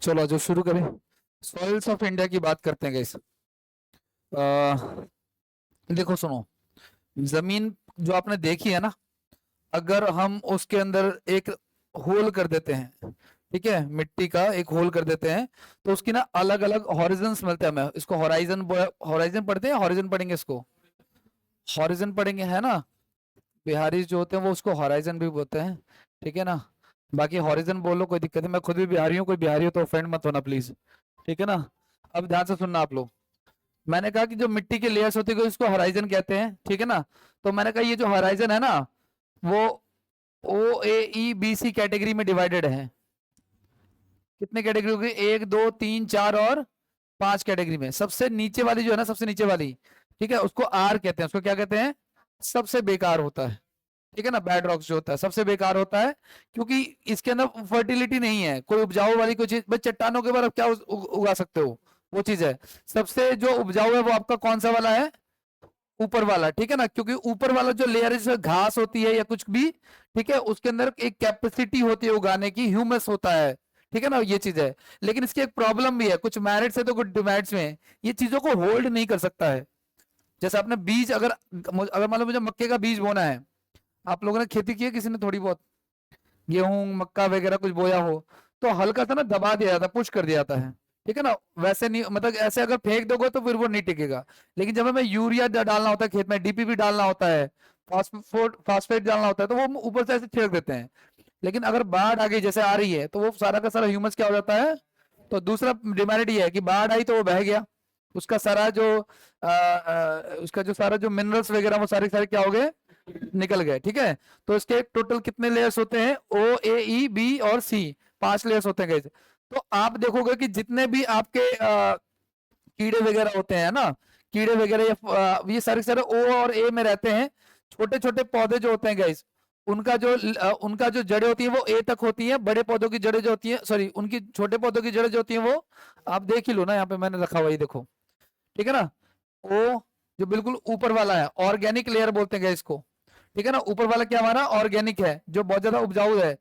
चलो जो शुरू करें। सॉइल्स ऑफ इंडिया की बात करते हैं गाइस। देखो सुनो, जमीन जो आपने देखी है ना, अगर हम उसके अंदर एक होल कर देते हैं, ठीक है, मिट्टी का एक होल कर देते हैं, तो उसकी ना अलग अलग हॉरिजन्स मिलते हैं हमें। इसको हॉराइजन हॉराइजन पढ़ते हैं, हॉरिजन पढ़ेंगे इसको, हॉरिजन पढ़ेंगे है ना। बिहारी जो होते हैं वो उसको हॉराइजन भी बोलते हैं, ठीक है ना। बाकी हॉरिजन बोलो, कोई दिक्कत नहीं, मैं खुद भी बिहारी हूँ, कोई बिहारी हो तो ऑफेंड मत होना प्लीज, ठीक है ना। अब ध्यान से सुनना आप लोग। मैंने कहा कि जो मिट्टी की लेयर्स होती है उसको हॉराइजन कहते हैं, ठीक है ना। तो मैंने कहा ये जो हॉराइजन है ना, वो OAE BC कैटेगरी में डिवाइडेड है। कितने कैटेगरी होगी? 1 2 3 4 और 5 कैटेगरी में। सबसे नीचे वाली जो है ना, सबसे नीचे वाली, ठीक है, उसको आर कहते हैं। उसको क्या कहते हैं? सबसे बेकार होता है, ठीक है ना। बैड रॉक्स जो होता है सबसे बेकार होता है, क्योंकि इसके अंदर फर्टिलिटी नहीं है, कोई उपजाऊ वाली कोई चीज। भाई चट्टानों के ऊपर आप क्या उगा सकते हो, वो चीज है। सबसे जो उपजाऊ है वो आपका कौन सा वाला है? ऊपर वाला, ठीक है ना। क्योंकि ऊपर वाला जो लेयर है, जैसे घास होती है या कुछ भी, ठीक है, उसके अंदर एक कैपेसिटी होती है उगाने की, ह्यूमस होता है, ठीक है ना, ये चीज है। लेकिन इसकी एक प्रॉब्लम भी है, कुछ मेरिट्स है तो कुछ डिमेरिट्स में है। ये चीजों को होल्ड नहीं कर सकता है। जैसे आपने बीज, अगर अगर मान लो मुझे मक्के का बीज बोना है, आप लोगों ने खेती की है किसी ने थोड़ी बहुत, गेहूं मक्का वगैरह कुछ बोया हो, तो हल्का सा ना दबा दिया जाता है, पुश कर दिया जाता है, ठीक है ना। वैसे नहीं, मतलब ऐसे अगर फेंक दोगे तो फिर वो नहीं टिकेगा। लेकिन जब हमें यूरिया डालना होता है खेत में, DPP डालना होता है, फास्फेट डालना होता है, तो वो ऊपर से ऐसे छिड़क देते हैं। लेकिन अगर बाढ़ आ गई, जैसे आ रही है, तो वो सारा का सारा ह्यूमस क्या हो जाता है। तो दूसरा डिमेरिट ये है कि बाढ़ आई तो वो बह गया, उसका सारा जो उसका जो सारा जो मिनरल्स वगैरह वो सारे सारे क्या हो गए, निकल गए, ठीक है। तो इसके टोटल कितने लेयर्स होते हैं? OAE B और C, 5 लेयर्स होते हैं guys। तो आप देखोगे कि जितने भी आपके कीड़े वगैरह होते हैं ना, कीड़े वगैरह ये सारे सारे O और A में रहते हैं। छोटे छोटे पौधे जो होते हैं गाइस, उनका जो जड़ें होती है वो A तक होती है। बड़े पौधों की जड़ें जो होती है, सॉरी, उनकी छोटे पौधों की जड़ें जो होती है वो आप देख ही लो ना, यहाँ पे मैंने रखा हुआ है, देखो, ठीक है ना। O जो बिल्कुल ऊपर वाला है, ऑर्गेनिक लेयर बोलते हैं इसको, ठीक है ना। ऊपर वाला क्या हमारा ऑर्गेनिक है, जो बहुत ज्यादा उपजाऊ है।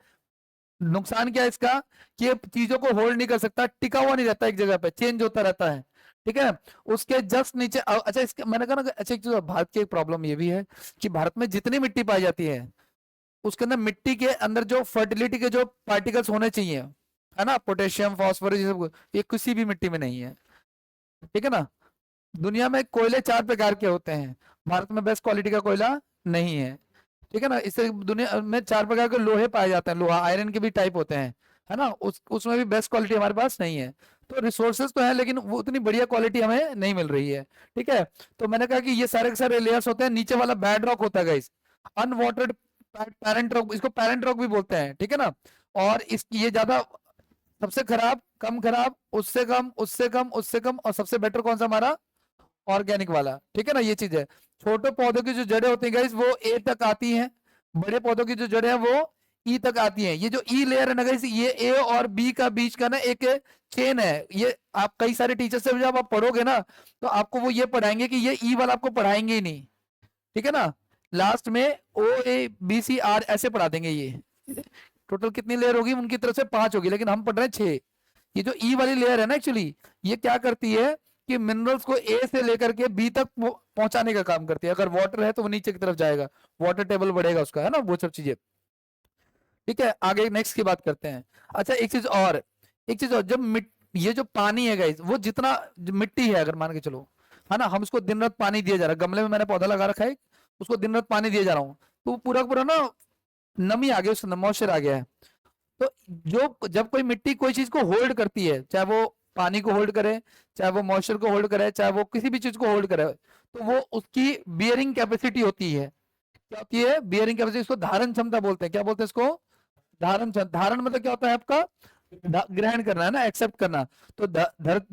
नुकसान क्या है इसका? कि ये चीजों को होल्ड नहीं कर सकता, टिका हुआ नहीं रहता, एक जगह पे चेंज होता रहता है, ठीक है। उसके जस्ट नीचे अच्छा, इसके मैंने कहा ना, अच्छा एक चीज, भारत की एक प्रॉब्लम ये भी है कि भारत में जितनी मिट्टी पाई जाती है, उसके अंदर मिट्टी के अंदर जो फर्टिलिटी के जो पार्टिकल्स होने चाहिए, है ना, पोटेशियम फॉस्फोरस, ये सब ये किसी भी मिट्टी में नहीं है, ठीक है ना। दुनिया में कोयले 4 प्रकार के होते हैं, भारत में बेस्ट क्वालिटी का कोयला नहीं है, ठीक है ना। इससे दुनिया में 4 प्रकार के लोहे पाए जाते हैं, लोहा आयरन के भी टाइप होते हैं, है ना। उसमें भी बेस्ट क्वालिटी हमारे पास नहीं है। तो रिसोर्सेज तो है, लेकिन वो उतनी बढ़िया क्वालिटी हमें नहीं मिल रही है, ठीक है। तो मैंने कहा कि ये सारे के सारे लेयर्स होते हैं। नीचे वाला बेड रॉक होता है गाइस, अनवाटर्ड पैरेंट रॉक, इसको पैरेंट रॉक भी बोलते हैं, ठीक है ना। और इसकी ये ज्यादा, सबसे खराब, कम खराब, उससे कम, उससे कम, उससे कम, और सबसे बेटर कौन सा हमारा? ऑर्गेनिक वाला, ठीक है ना, ये चीज है। छोटे पौधों की जो जड़ें होती हैं गाइस, वो A तक आती हैं। बड़े पौधों की जो जड़ें हैं वो E तक आती हैं। ये जो E लेयर है ना गाइस, ये A और B का बीच का ना एक चेन है। ये आप कई सारे टीचर से जब आप पढ़ोगे ना, तो आपको वो ये पढ़ाएंगे कि ये E वाला आपको पढ़ाएंगे ही नहीं, ठीक है ना। लास्ट में OABCR ऐसे पढ़ा देंगे। ये टोटल कितनी लेयर होगी उनकी तरफ से? 5 होगी, लेकिन हम पढ़ रहे हैं 6। ये जो ई वाली लेयर है ना, एक्चुअली ये क्या करती है कि मिनरल्स को ए से लेकर के बी तक पहुंचाने का काम करती है। अगर वाटर है तो वो नीचे की तरफ जाएगा, वाटर टेबल बढ़ेगा उसका, है ना, वो सब चीजें, ठीक है। आगे नेक्स्ट की बात करते हैं। अच्छा एक चीज और, ये जो पानी है गाइस, वो जितना जो मिट्टी है, अगर मान के चलो, है ना, हम उसको दिन रात पानी दिया जा रहा है। गमले में मैंने पौधा लगा रखा है, उसको दिन रात पानी दिया जा रहा हूँ, तो वो पूरा पूरा ना नमी आ गई, उसके अंदर मॉइस्चर आ गया है। तो जो जब कोई मिट्टी कोई चीज को होल्ड करती है, चाहे वो पानी को होल्ड करे, चाहे वो मॉइस्चर को होल्ड करे, चाहे वो किसी भी चीज को होल्ड करे, तो वो उसकी बियरिंग कैपेसिटी होती है। क्या होती है? Bearing capacity. इसको धारण क्षमता बोलते हैं। क्या बोलते हैं इसको? धारण क्षमता। धारण मतलब क्या होता है आपका? ग्रहण करना, है ना, एक्सेप्ट करना। तो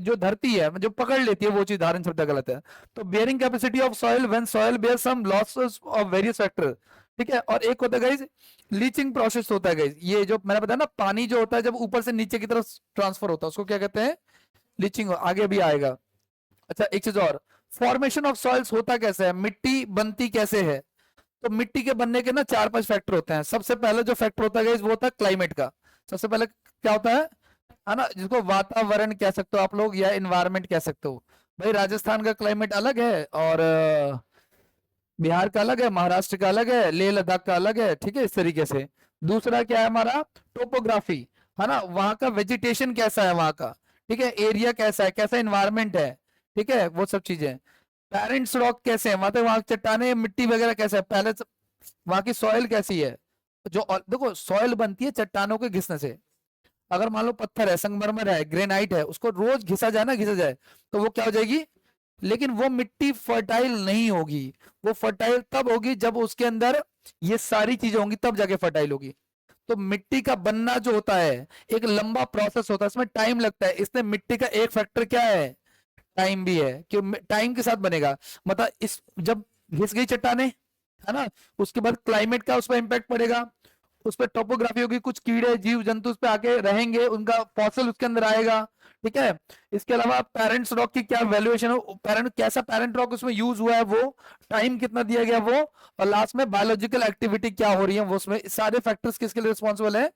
जो धरती है जो पकड़ लेती है, वो चीज धारण क्षमता गलत है। तो bearing capacity of soil when soil bear some losses of various factor, ठीक है। और एक होता है गाइस लीचिंग प्रोसेस होता है गाइस। ये जो मैंने बताया ना, पानी जो होता है जब ऊपर से नीचे की तरफ ट्रांसफर होता है, उसको क्या कहते हैं? लीचिंग। आगे भी आएगा। अच्छा एक चीज और, फॉर्मेशन ऑफ सॉइल्स होता कैसे है, मिट्टी बनती कैसे है? तो मिट्टी के बनने के ना 4 5 फैक्टर होते हैं। सबसे पहले जो फैक्टर होता है गाइस, वो होता है क्लाइमेट का। सबसे पहले क्या होता है? है ना, जिसको वातावरण कह सकते हो आप लोग या इन्वायरमेंट कह सकते हो। भाई राजस्थान का क्लाइमेट अलग है, और बिहार का अलग है, महाराष्ट्र का अलग है, लेह लद्दाख का अलग है, ठीक है, इस तरीके से। दूसरा क्या है हमारा, टोपोग्राफी, है ना, वहाँ का वेजिटेशन कैसा है वहाँ का, ठीक है, एरिया कैसा है, कैसा इन्वायरमेंट है, ठीक है, वो सब चीजें। पेरेंट्स रॉक कैसे हैं, मतलब वहाँ चट्टाने मिट्टी वगैरह कैसा है, पहले वहाँ की सॉइल कैसी है। जो देखो सॉइल बनती है चट्टानों के घिसने से। अगर मान लो पत्थर है, संगमरमर है, ग्रेनाइट है, उसको रोज घिसा जाए ना, घिसा जाए, तो वो क्या हो जाएगी, लेकिन वो मिट्टी फर्टाइल नहीं होगी। वो फर्टाइल तब होगी जब उसके अंदर ये सारी चीजें होंगी, तब जाके फर्टाइल होगी। तो मिट्टी का बनना जो होता है एक लंबा प्रोसेस होता है, इसमें टाइम लगता है। इसमें मिट्टी का एक फैक्टर क्या है, टाइम भी है, कि टाइम के साथ बनेगा। मतलब इस जब घिस गई चट्टाने, है ना, उसके बाद क्लाइमेट का उस पर इम्पैक्ट पड़ेगा, उस पर टोपोग्राफी होगी, कुछ कीड़े जीव जंतु उस पर आके रहेंगे, उनका फॉसिल उसके अंदर आएगा, ठीक है। इसके अलावा पेरेंट्स रॉक की क्या वैल्यूएशन हो, पेरेंट कैसा पेरेंट रॉक उसमें यूज हुआ है वो, टाइम कितना दिया गया वो, और लास्ट में बायोलॉजिकल एक्टिविटी क्या हो रही है वो, उसमें सारे फैक्टर्स किसके लिए रिस्पॉन्सिबल है,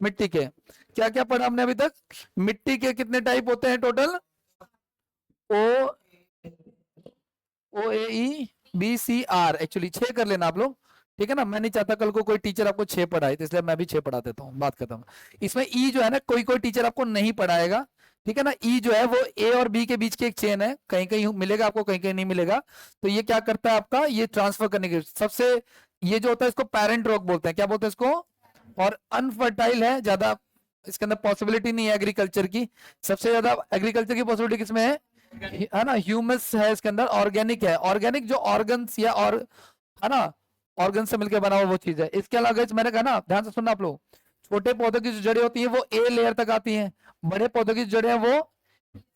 मिट्टी के। क्या क्या पढ़ा हमने अभी तक, मिट्टी के कितने टाइप होते हैं total, O O A E B C R, actually 6 कर लेना आप लोग, ठीक है ना। मैं नहीं चाहता कल को कोई टीचर आपको 6 पढ़ाए, तो इसलिए मैं भी 6 पढ़ा देता हूँ, बात खत्म। इसमें ई जो है ना, कोई कोई टीचर आपको नहीं पढ़ाएगा, ठीक है ना। ई जो है वो ए और बी के बीच की एक चेन है, कहीं कहीं मिलेगा आपको, कहीं कहीं नहीं मिलेगा। तो ये क्या करता है आपका, ये ट्रांसफर करने के सबसे, ये जो होता है इसको पेरेंट रॉक बोलते हैं, क्या बोलते हैं इसको, और अनफर्टाइल है ज्यादा, इसके अंदर पॉसिबिलिटी नहीं है एग्रीकल्चर की। सबसे ज्यादा एग्रीकल्चर की पॉसिबिलिटी किसमें है ना, ह्यूमस है इसके अंदर, ऑर्गेनिक है, ऑर्गेनिक जो ऑर्गन्स या और, है ना, ऑर्गन से मिलकर बना हुआ वो चीज है। इसके अलावा guys, मैंने कहा ना, ध्यान से सुनना आप लोग, छोटे पौधे की जो जड़ें होती हैं वो ए लेयर तक आती हैं, बड़े पौधे की जो जड़ें हैं वो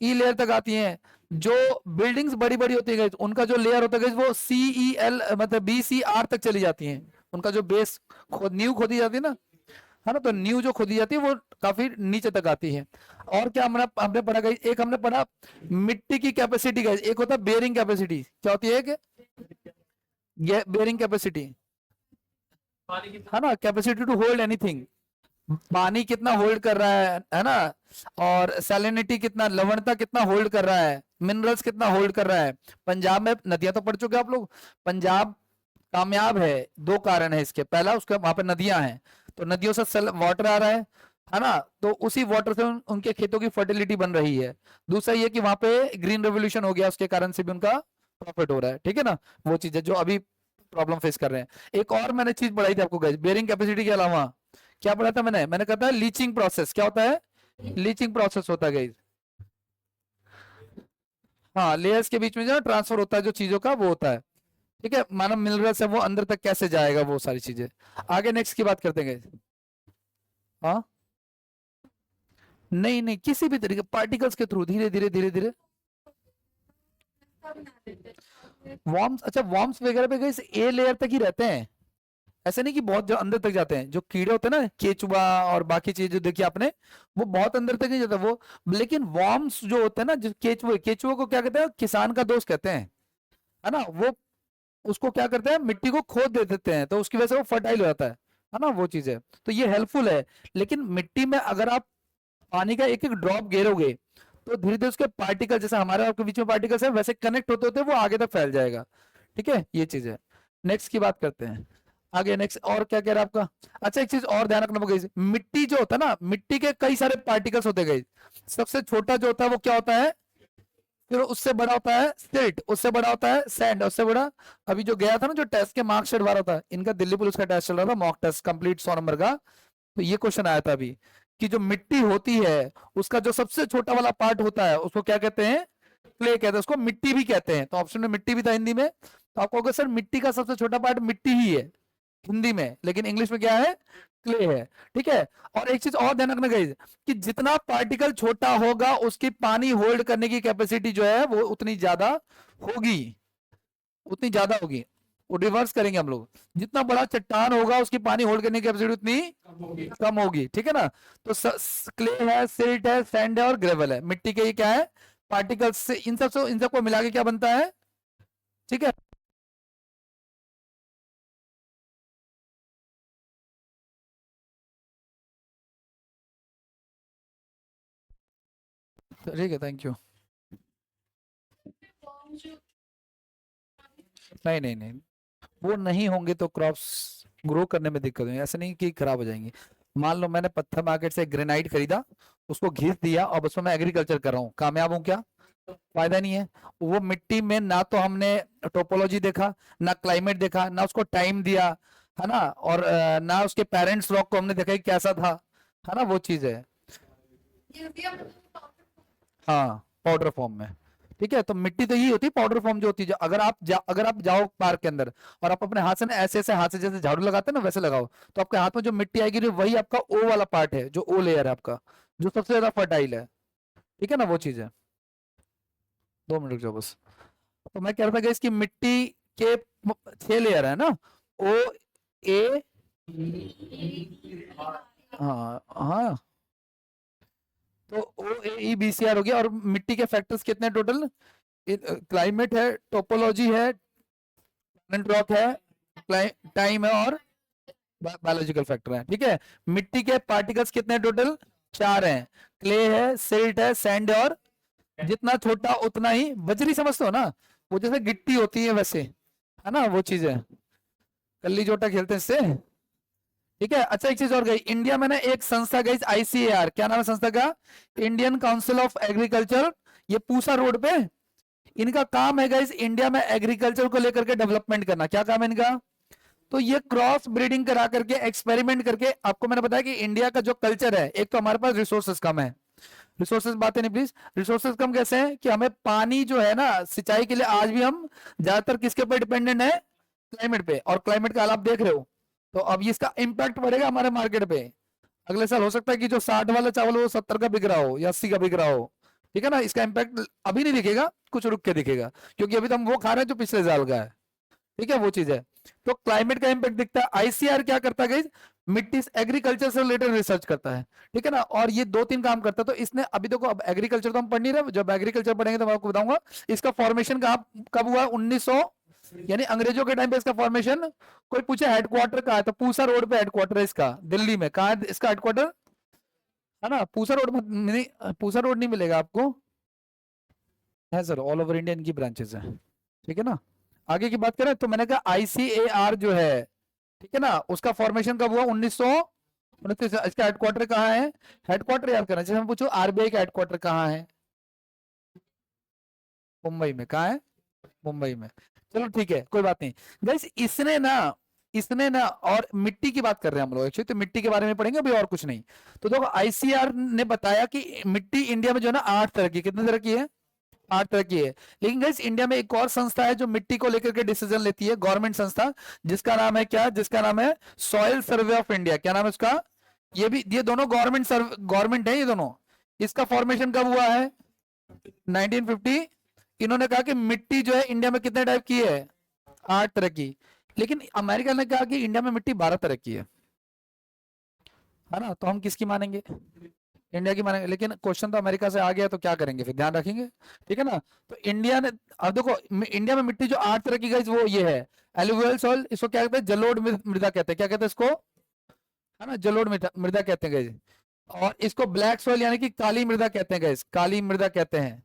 ई लेयर तक आती हैं। जो बिल्डिंग्स बड़ी बड़ी होती है guys, उनका जो लेयर होता है guys, वो सी ई एल मतलब बी सी आर तक चली जाती हैं। उनका जो बेस खोद नींव खोदी जाती है ना, है ना, तो नींव जो खोदी जाती है वो काफी नीचे तक आती है। और क्या हमने हमने पढ़ा गई, एक हमने पढ़ा मिट्टी की कैपेसिटी गई, एक होता है बेयरिंग कैपेसिटी, क्या होती है, एक बेयरिंग कैपेसिटी, है ना, कैपेसिटी टू होल्ड एनीथिंग, पानी कितना होल्ड कर रहा है ना, और सैलिनिटी कितना, लवणता कितना होल्ड कर रहा है, मिनरल्स कितना होल्ड कर रहा है। पंजाब में नदियां तो पढ़ चुके हैं आप लोग, पंजाब कामयाब है, दो कारण है इसके, पहला उसके वहां पे नदियां हैं, तो नदियों से वाटर आ रहा है ना, तो उसी वाटर से उनके खेतों की फर्टिलिटी बन रही है। दूसरा ये कि वहां पे ग्रीन रेवोल्यूशन हो गया, उसके कारण से भी उनका प्रॉफिट हो रहा है, ठीक है ना। वो चीज है जो अभी प्रॉब्लम फेस कर रहे हैं। एक और मैंने चीज पढ़ाई थी आपको गाइस, बेयरिंग कैपेसिटी के अलावा क्या पढ़ा था मैंने कहा था लीचिंग प्रोसेस, क्या होता है, लीचिंग प्रोसेस होता है गाइस। हाँ, लेयर्स के बीच में जो ट्रांसफर होता है जो चीजों का, वो होता है, ठीक है। मानव मिनरल्स है वो अंदर तक कैसे जाएगा, वो सारी चीजें। आगे नेक्स्ट की बात करते हैं guys। हाँ, नहीं नहीं, किसी भी तरीके पार्टिकल्स के थ्रू धीरे धीरे धीरे धीरे, वॉर्म्स, अच्छा वॉर्म्स वगैरह पे गए ए लेयर तक ही रहते हैं, ऐसे नहीं कि बहुत जो अंदर तक जाते हैं। जो कीड़े होते हैं ना, केचुआ और बाकी चीज जो देखी आपने, वो बहुत अंदर तक नहीं जाता वो। लेकिन वॉर्म्स जो होते हैं ना, जो केचुए, केचुए को क्या कहते हैं, किसान का दोस्त कहते हैं, है ना, वो उसको क्या करते हैं, मिट्टी को खोद दे देते हैं, तो उसकी वजह से वो फर्टाइल हो जाता है ना, वो चीज है। तो ये हेल्पफुल है। लेकिन मिट्टी में अगर आप पानी का एक एक ड्रॉप गिरोगे, तो धीरे धीरे उसके पार्टिकल, जैसे हमारे आपके बीच में पार्टिकल्स है, वैसे कनेक्ट होते होते वो आगे तक फैल जाएगा, ठीक है, ये चीज है। नेक्स्ट की बात करते हैं। आगे नेक्स्ट और क्या कह रहा है आपका, अच्छा एक चीज और ध्यान रखना होगा, मिट्टी जो होता है ना, मिट्टी के कई सारे पार्टिकल्स होते गए। सबसे छोटा जो होता है वो क्या होता है, फिर उससे बड़ा होता है सिल्ट, उससे बड़ा होता है सैंड, उससे बड़ा, अभी जो गया था ना जो टेस्ट के मार्क्सशीट वाला था, इनका दिल्ली पुलिस का टेस्ट चल रहा था, मॉक टेस्ट कंप्लीट 100 नंबर का। तो ये क्वेश्चन आया था अभी, कि जो मिट्टी होती है उसका जो सबसे छोटा वाला पार्ट होता है उसको क्या कहते हैं, क्ले कहते हैं, उसको मिट्टी भी कहते हैं। तो ऑप्शन में मिट्टी भी था हिंदी में, तो आपको अगर सर मिट्टी का सबसे छोटा पार्ट मिट्टी ही है हिंदी में, लेकिन इंग्लिश में क्या है, क्ले है, ठीक है। और एक चीज और ध्यान रखना गाइस, कि जितना पार्टिकल छोटा होगा उसकी पानी होल्ड करने की कैपेसिटी जो है वो उतनी ज्यादा होगी, उतनी ज्यादा होगी। वो रिवर्स करेंगे हम लोग, जितना बड़ा चट्टान होगा उसकी पानी होल्ड करने की कैपेसिटी उतनी कम होगी, ठीक है ना। तो क्ले है, सिल्ट है, सैंड है और ग्रेवल है, मिट्टी के ये क्या है, पार्टिकल्स से, इन सबको मिला के क्या बनता है, ठीक है। ठीक है, थैंक यू। नहीं नहीं नहीं, वो नहीं होंगे तो क्रॉप्स ग्रो करने में दिक्कत होगी, ऐसा नहीं कि खराब हो जाएंगी। मान लो मैंने पत्थर मार्केट से ग्रेनाइट खरीदा, उसको घिस दिया और उसमें मैं एग्रीकल्चर कर रहा हूँ, कामयाब हूँ क्या? फायदा नहीं है। वो मिट्टी में ना तो हमने टोपोलॉजी देखा, ना क्लाइमेट देखा, ना उसको टाइम दिया, है ना, और ना उसके पेरेंट्स रॉक को हमने देखा कि कैसा था, है ना, वो चीज है। हाँ, पाउडर फॉर्म में। ठीक है, तो मिट्टी तो यही होती है पाउडर फॉर्म जो होती है, अगर आप जाओ पार्क के अंदर और आप अपने हाथ से ना ऐसे ऐसे हाथ से जैसे झाड़ू लगाते हैं ना वैसे लगाओ, तो आपके हाथ में जो मिट्टी आएगी ना, वही आपका ओ वाला पार्ट है, जो ओ लेयर है आपका, जो सबसे ज्यादा फर्टाइल है। ठीक है ना, वो चीज है। 2 मिनट रुक जाओ बस। तो मैं कह रहा था कि इसकी मिट्टी के 6 लेयर है ना, ओ, ए, हाँ हाँ, तो ओ A E B C are हो गया। और मिट्टी के फैक्टर्स कितने टोटल? क्लाइमेट है, टोपोलॉजी है, रॉक है, टाइम है, और बायोलॉजिकल फैक्टर है। ठीक है, मिट्टी के पार्टिकल्स कितने टोटल? 4 हैं। क्ले है, सिल्ट है, सैंड है, और जितना छोटा उतना ही बजरी, समझते हो ना, वो जैसे गिट्टी होती है वैसे, है ना, वो चीज है। कल्ली जोटा खेलते हैं इससे। ठीक है, अच्छा एक चीज और गई, इंडिया में ना एक संस्था गई आईसीएआर, क्या नाम है संस्था का? Indian council of agriculture. ये पूसा रोड पे, इनका काम है गाइस इंडिया में एग्रीकल्चर को लेकर के डेवलपमेंट करना। क्या काम है इनका? तो ये क्रॉस ब्रीडिंग करा करके, एक्सपेरिमेंट करके, आपको मैंने बताया कि इंडिया का जो कल्चर है, एक तो हमारे पास रिसोर्सेज कम है। रिसोर्सेज बातें नहीं प्लीज, रिसोर्सेज कम कैसे हैं कि हमें पानी जो है ना सिंचाई के लिए, आज भी हम ज्यादातर किसके ऊपर डिपेंडेंट है? क्लाइमेट पे। और क्लाइमेट का हाल आप देख रहे हो, तो अब इसका इम्पैक्ट पड़ेगा हमारे मार्केट पे। अगले साल हो सकता है कि जो 60 वाला चावल वो 70 का बिक रहा हो या 80 का बिक रहा हो। ठीक है ना, इसका इम्पैक्ट अभी नहीं दिखेगा, कुछ रुक के दिखेगा, क्योंकि अभी तो हम वो खा रहे हैं जो पिछले साल का है। ठीक है, वो चीज है। तो क्लाइमेट का इम्पैक्ट दिखता है। आईसीआर क्या करता है गाइस? मिट्टी एग्रीकल्चर से रिलेटेड रिसर्च करता है। ठीक है ना, और ये 2-3 काम करता है। तो इसने अभी देखो, अब एग्रीकल्चर तो हम पढ़ नहीं रहे, जब एग्रीकल्चर पढ़ेंगे तो मैं आपको बताऊंगा इसका फॉर्मेशन कब हुआ। 1900, यानी अंग्रेजों के टाइम पे इसका फॉर्मेशन। कोई पूछे हेडक्वार्टर कहाँ है, तो पूसा रोड पे हेडक्वार्टर है इसका, दिल्ली में। कहाँ है इसका हेडक्वार्टर? है ना, पूसा रोड में नहीं, पूसा रोड नहीं मिलेगा आपको, है सर, ऑल ओवर इंडिया इनकी ब्रांचेस है। ठीक है ना, आगे की बात करें तो मैंने कहा आईसीएआर जो है, ठीक है ना, उसका फॉर्मेशन कब हुआ? 1929। इसका हेडक्वार्टर कहाँ है? हेडक्वार्टर याद करना, जैसे मैं पूछूं आरबीआई का हेडक्वार्टर कहाँ है? मुंबई में। कहाँ है? मुंबई में। चलो ठीक है, कोई बात नहीं। गाइस इसने ना और मिट्टी की बात कर रहे हैं हम लोग एक्चुअली, तो मिट्टी के बारे में पढ़ेंगे अभी, और कुछ नहीं। तो देखो, आईसीआर ने बताया कि मिट्टी इंडिया में जो है ना 8 तरह की, कितने तरह की है? 8 तरह की है। लेकिन गाइस इंडिया में एक और संस्था है जो मिट्टी को लेकर के डिसीजन लेती है, गवर्नमेंट संस्था, जिसका नाम है क्या? जिसका नाम है सॉइल सर्वे ऑफ इंडिया। क्या नाम है उसका? ये दोनों गवर्नमेंट है ये दोनों। इसका फॉर्मेशन कब हुआ है? 1950। इन्होंने कहा कि मिट्टी जो है इंडिया में कितने टाइप की है? 8 तरह की। लेकिन अमेरिका ने कहा कि इंडिया में मिट्टी 12 तरह की है ना, तो हम किसकी मानेंगे? इंडिया की मानेंगे। लेकिन क्वेश्चन तो अमेरिका से आ गया, तो क्या करेंगे फिर, ध्यान रखेंगे। ठीक है ना, तो इंडिया ने, अब देखो इंडिया में मिट्टी जो 8 तरह की गाइस वो ये है। एलुवियल सॉइल, इसको क्या कहते हैं? जलोढ़ मृदा कहते हैं। क्या कहते हैं इसको? है ना, जलोढ़ मृदा कहते हैं गाइस। और इसको ब्लैक सॉइल यानी कि काली मृदा कहते हैं गाइस, काली मृदा कहते हैं।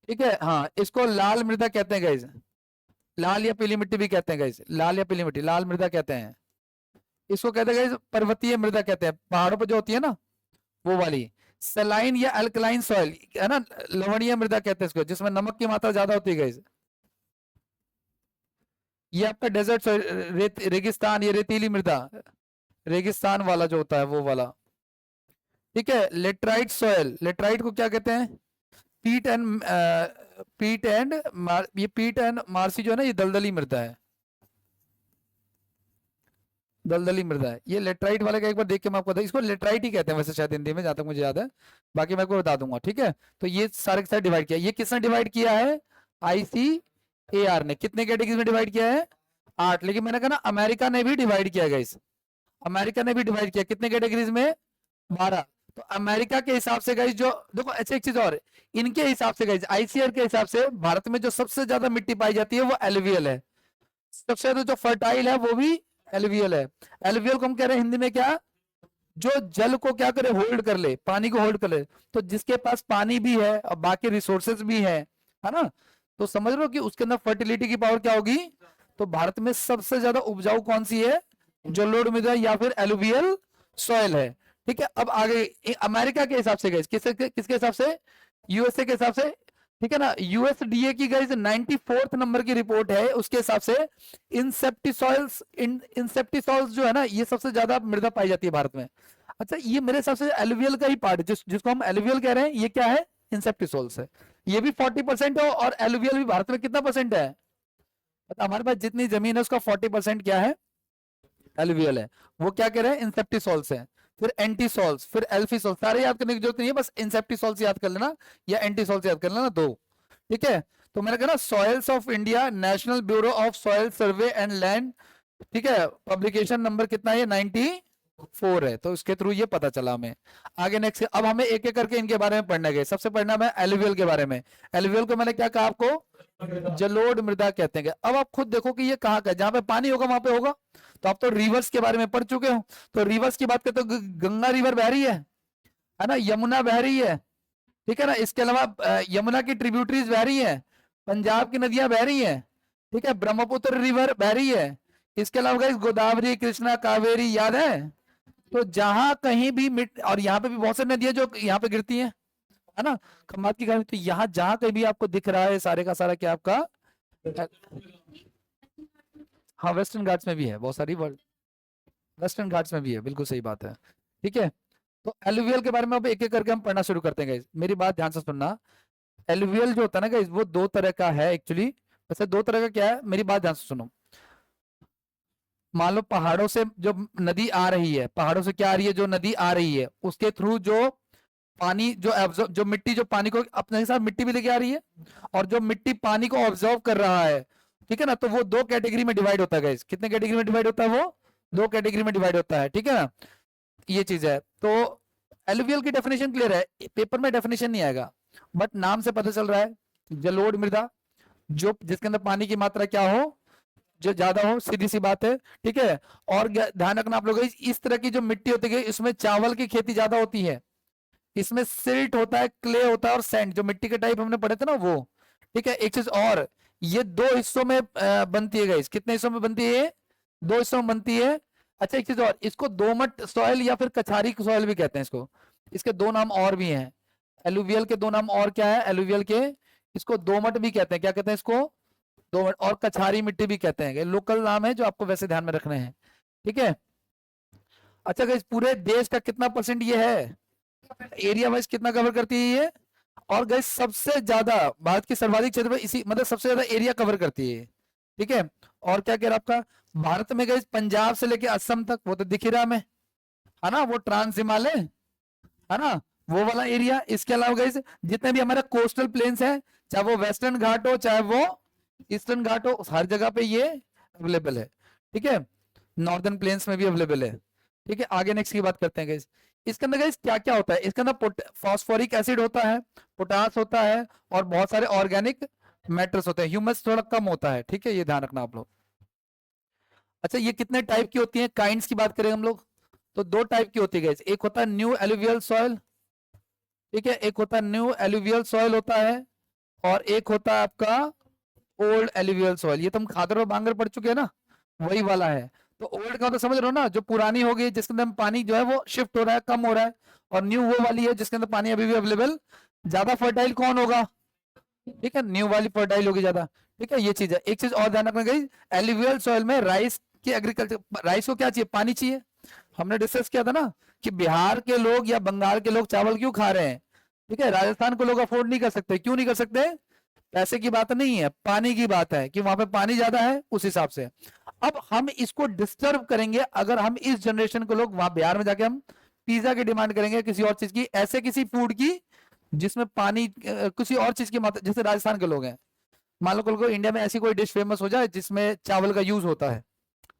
ठीक है, हाँ, इसको लाल मृदा कहते हैं गाइस। लाल या पीली मिट्टी भी कहते हैं गाइस, लाल या पीली मिट्टी, लाल मृदा कहते हैं। इसको कहते हैं गाइस पर्वतीय मृदा कहते हैं, पहाड़ों पर जो होती है ना वो वाली। सलाइन या अल्कलाइन सॉइल, है ना, लवणीय मृदा कहते हैं इसको, जिसमें नमक की मात्रा ज्यादा होती है गाइस। ये आपका डेजर्ट सॉइल, रेगिस्तान, ये रेतीली मृदा, रेगिस्तान वाला जो होता है वो वाला। ठीक है, लेटराइट सॉइल, लेटराइट को क्या कहते हैं? पीट एंड ये पीट एंड मार्सी जो है ना, ये दलदली मृदा है, दलदली मृदा है। ये लेटराइट वाले का एक बार देख के मैं आपको इसको लेटराइट ही कहते हैं वैसे शायद हिंदी में, जहां तक मुझे याद है। बाकी मैं आपको बता दूंगा। ठीक है, तो ये सारे के सारे डिवाइड किया। ये किसने डिवाइड किया है? आईसीएआर ने। कितने कैटेगरीज में डिवाइड किया है? 8। लेकिन मैंने कहा ना अमेरिका ने भी डिवाइड किया गाइस, अमेरिका ने भी डिवाइड किया। कितने कैटेगरीज में? 12। तो अमेरिका के हिसाब से गाइस जो, देखो अच्छा एक चीज और, इनके हिसाब से गाइस, आईसीआर के हिसाब से भारत में जो सबसे ज्यादा मिट्टी पाई जाती है वो एलुवियल है। सबसे ज्यादा जो फर्टाइल है वो भी एलुवियल है। एलुवियल को हम कह रहे हैं हिंदी में क्या? जो जल को क्या करे, होल्ड कर ले, पानी को होल्ड कर ले। तो जिसके पास पानी भी है और बाकी रिसोर्सेज भी है ना, तो समझ लो कि उसके अंदर फर्टिलिटी की पावर क्या होगी। तो भारत में सबसे ज्यादा उपजाऊ कौन सी है, जलोढ़ मृदा या फिर एलुवियल सॉइल है। ठीक है, अब आगे अमेरिका के हिसाब से गए, किसके हिसाब से, यूएसए के हिसाब से। ठीक है ना, यूएसडीए की गई 94th नंबर की रिपोर्ट है, उसके हिसाब से इंसेप्टिसॉल्स जो है ना, ये सबसे ज्यादा मृदा पाई जाती है भारत में। अच्छा, ये मेरे हिसाब से एलुवियल का ही पार्ट है, जिसको हम एलुवियल कह रहे हैं, ये क्या है, इंसेप्टिसॉल्स है। ये भी 40% है, और एलुवियल भी भारत में कितना परसेंट है, मतलब हमारे पास जितनी जमीन है उसका 40% क्या है, एलुवियल है। वो क्या कह रहे हैं, इंसेप्टिसॉल्स है। फिर एंटीसॉल्स, फिर एल्फिसॉल, सारे याद करने की जरूरत नहीं है, बस इंसेप्टिसॉल्स याद कर लेना या एंटीसॉल्स याद कर लेना, दो। ठीक है, तो मैंने कहा ना, soils of India, national bureau of soil survey and land, ठीक है, पब्लिकेशन नंबर कितना है, 94 है। तो इसके थ्रू ये पता चला हमें। आगे नेक्स्ट, अब हमें एक एक करके इनके बारे में पढ़ने गए। सबसे पढ़ना है एलुवियल के बारे में। एलुवियल को मैंने क्या कहा आपको, जलोढ़ मृदा कहते हैं। अब आप खुद देखो कि ये कहाँ का है, जहां पे पानी होगा वहां पे होगा। तो आप तो रिवर्स के बारे में पढ़ चुके हो, तो रिवर्स की बात करते तो गंगा रिवर बह रही है ना, यमुना बह रही है, ठीक है ना, इसके अलावा यमुना की ट्रिब्यूटरीज बह रही है, पंजाब की नदियां बह रही हैं, ठीक है, ब्रह्मपुत्र रिवर बह रही है, इसके अलावा गाइस गोदावरी, कृष्णा, कावेरी, याद है। तो जहां कहीं भी मिट, और यहाँ पे भी बहुत सारी नदियां जो यहाँ पे गिरती हैं, है ना, खम्बात की कहानी। तो यहाँ जहां कहीं भी आपको दिख रहा है सारे का सारा क्या आपका, हाँ वेस्टर्न घाट्स में भी है बहुत सारी, वेस्टर्न घाट्स में भी है, बिल्कुल सही बात है। ठीक है, तो एलुवियल के बारे में अब एक एक करके हम पढ़ना शुरू करते हैं गाइस, मेरी बात ध्यान से सुनना। एलुवियल जो होता है ना गाइस, वो दो तरह का है एक्चुअली। वैसे दो तरह का क्या है, मेरी बात ध्यान से सुनो। मान लो पहाड़ों से जो नदी आ रही है, पहाड़ों से क्या आ रही है, जो नदी आ रही है, उसके थ्रू जो पानी, जो एब्जॉर्ब, जो मिट्टी जो पानी को अपने साथ मिट्टी भी लेके आ रही है, और जो मिट्टी पानी को ऑब्जर्व कर रहा है, ठीक है ना, तो वो दो कैटेगरी में डिवाइड होता है गाइस। कितने कैटेगरी में डिवाइड होता है, वो दो कैटेगरी में डिवाइड होता है, ठीक है ना, ये चीज है। तो एलुवियल की डेफिनेशन क्लियर है, पेपर में डेफिनेशन नहीं आएगा, बट नाम से पता चल रहा है, जलोढ़ मृदा, जो जिसके अंदर पानी की मात्रा क्या हो, जो ज्यादा हो, सीधी सी बात है। ठीक है, और ध्यान रखना आप लोग, इस तरह की जो मिट्टी होती है, इसमें चावल की खेती ज्यादा होती है, इसमें सिल्ट होता है, क्ले होता है, और सैंड, जो मिट्टी के टाइप हमने पढ़े थे ना वो। ठीक है, एक चीज और, ये दो हिस्सों में बनती है गाइस, कितने हिस्सों में बनती है, दो हिस्सों में बनती है। अच्छा, एक चीज और, इसको दोमट सॉइल या फिर कछारी सॉइल भी कहते हैं इसको, इसके दो नाम और भी हैं। एलुवियल के दो नाम और क्या है, एलुवियल के, इसको दोमट भी कहते हैं, क्या कहते हैं इसको, दोमट, और कछारी मिट्टी भी कहते हैं। लोकल नाम है जो आपको वैसे ध्यान में रखने हैं। ठीक है, अच्छा गाइस, पूरे देश का कितना परसेंट ये है, एरिया वाइज कितना कवर करती है ये, और गाइस सबसे ज्यादा भारत के सर्वाधिक क्षेत्र में इसी, मतलब सबसे ज्यादा एरिया कवर करती है। ठीक है, और क्या कह रहा आपका, भारत में गाइस पंजाब से लेके असम तक, वो तो दिख ही रहा हमें, है ना, वो ट्रांस हिमालय, है ना, वो वाला एरिया। इसके अलावा गाइस जितने भी हमारे कोस्टल प्लेन्स हैं, चाहे वो वेस्टर्न घाट हो चाहे वो ईस्टर्न घाट हो, हर जगह पे ये अवेलेबल है। ठीक है, नॉर्दर्न प्लेन्स में भी अवेलेबल है। ठीक है, आगे नेक्स्ट की बात करते हैं गाइस। इसके अंदर गाइस क्या क्या होता है, इसके अंदर फॉस्फोरिक एसिड होता है, पोटास होता है, और बहुत सारे ऑर्गेनिक मैटर्स होते हैं, ह्यूमस थोड़ा कम होता है। ठीक है, ये ध्यान रखना आप लोग। अच्छा, ये कितने टाइप की होती है, काइंड्स की बात करें हम लोग, तो दो टाइप की होती है गाइस, एक होता है न्यू एलुवियल सॉइल, ठीक है, एक होता है न्यू एलुवियल सॉइल होता है, और एक होता है आपका ओल्ड एलुवियल सॉइल। ये तुम खादर और बांगर पढ़ चुके हैं ना, वही वाला है। तो ओल्ड का तो समझ रहे हो ना, जो पुरानी हो गई, जिसके अंदर पानी जो है वो शिफ्ट हो रहा है, कम हो रहा है, और न्यू वो वाली है जिसके अंदर पानी अभी भी अवेलेबल, ज्यादा फर्टाइल कौन होगा, ठीक है, न्यू वाली फर्टाइल होगी ज्यादा। ठीक है, ये चीज है। एक चीज और ध्यान रखना गई, एलुवियल सॉइल में राइस की एग्रीकल्चर, राइस को क्या चाहिए, पानी चाहिए। हमने डिस्कस किया था ना कि बिहार के लोग या बंगाल के लोग चावल क्यों खा रहे हैं, ठीक है, राजस्थान को लोग अफोर्ड नहीं कर सकते, क्यों नहीं कर सकते, पैसे की बात नहीं है, पानी की बात है, कि वहां पे पानी ज्यादा है उस हिसाब से। अब हम इसको डिस्टर्ब करेंगे अगर हम इस जनरेशन को लोग वहां बिहार में जाके हम पिज्जा की डिमांड करेंगे, किसी और चीज की, ऐसे किसी फूड की जिसमें पानी किसी और चीज की मात्रा, जैसे राजस्थान के लोग हैं, मान लो कल को इंडिया में ऐसी कोई डिश फेमस हो जाए जिसमें चावल का यूज होता है,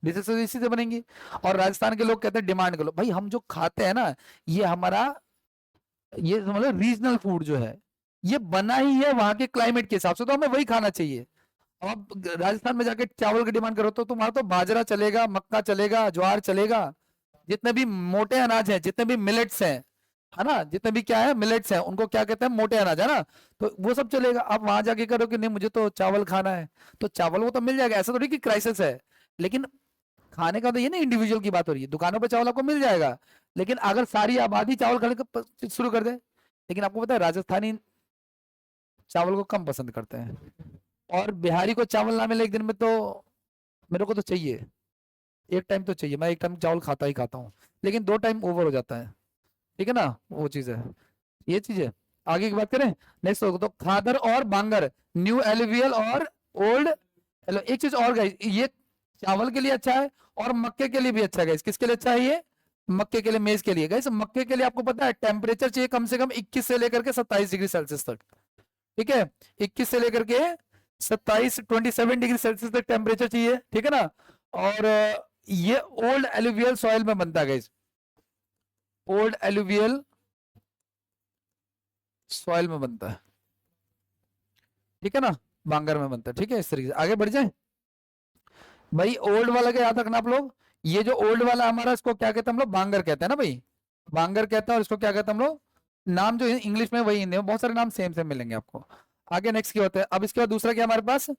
डिशेस तो इसी से बनेंगी, और राजस्थान के लोग कहते हैं डिमांड करो, भाई हम जो खाते हैं ना, ये हमारा, ये मतलब रीजनल फूड जो है, ये बना ही है वहां के क्लाइमेट के हिसाब से, तो हमें वही खाना चाहिए। अब आप राजस्थान में जाके चावल की डिमांड करो तो तुम्हारा तो बाजरा चलेगा, मक्का चलेगा, ज्वार चलेगा, जितने भी मोटे अनाज हैं, जितने भी मिलेट्स हैं, है ना, जितने भी क्या है मिलेट्स हैं, उनको क्या कहते हैं, मोटे अनाज, है ना। तो वो सब चलेगा। आप वहां जाके करो कि नहीं मुझे तो चावल खाना है, तो चावल वो तो मिल जाएगा, ऐसा थोड़ी कि क्राइसिस है। लेकिन खाने का तो ये ना इंडिविजुअल की बात हो रही है, दुकानों पे चावल आपको मिल जाएगा। लेकिन अगर सारी आबादी चावल खाने का शुरू कर दे, लेकिन आपको पता है राजस्थानी चावल को कम पसंद करते हैं, और बिहारी को चावल ना मिले एक दिन में तो मेरे को तो चाहिए, एक टाइम तो चाहिए। मैं एक टाइम चावल खाता ही खाता हूँ, लेकिन 2 टाइम ओवर हो जाता है, ठीक है ना, वो चीज है, ये चीज है। आगे की बात करें, नेक्स्ट तो खादर और बांगर, न्यू एलुवियल और ओल्ड। हेलो, एक चीज और गाइस, ये चावल के लिए अच्छा है और मक्के के लिए भी अच्छा है गाइस। किसके लिए अच्छा है ये? मक्के के लिए, मेज के लिए। गाइस मक्के के लिए आपको पता है टेम्परेचर चाहिए कम से कम 21 से लेकर के 27 डिग्री सेल्सियस तक, ठीक है, 21 से लेकर के 27 डिग्री सेल्सियस तक टेम्परेचर चाहिए, ठीक है ना। और ये ओल्ड एलुवियल सॉइल में बनता है गाइस, ओल्ड एलुवियल सॉइल में बनता है, ठीक है ना, बांगर में बनता है, ठीक है। इस तरीके से आगे बढ़ जाए भाई। ओल्ड वाला क्या याद रखना आप लोग, ये जो ओल्ड वाला हमारा, इसको क्या कहते हैं हम लोग? बांगर कहते हैं ना भाई, बांगर कहते हैं। और इसको क्या कहते हैं हम लोग? नाम जो इंग्लिश में वही, हिंदी में बहुत सारे नाम सेम सेम मिलेंगे आपको। आगे नेक्स्ट क्या होता है? अब इसके बाद दूसरा क्या हमारे पास?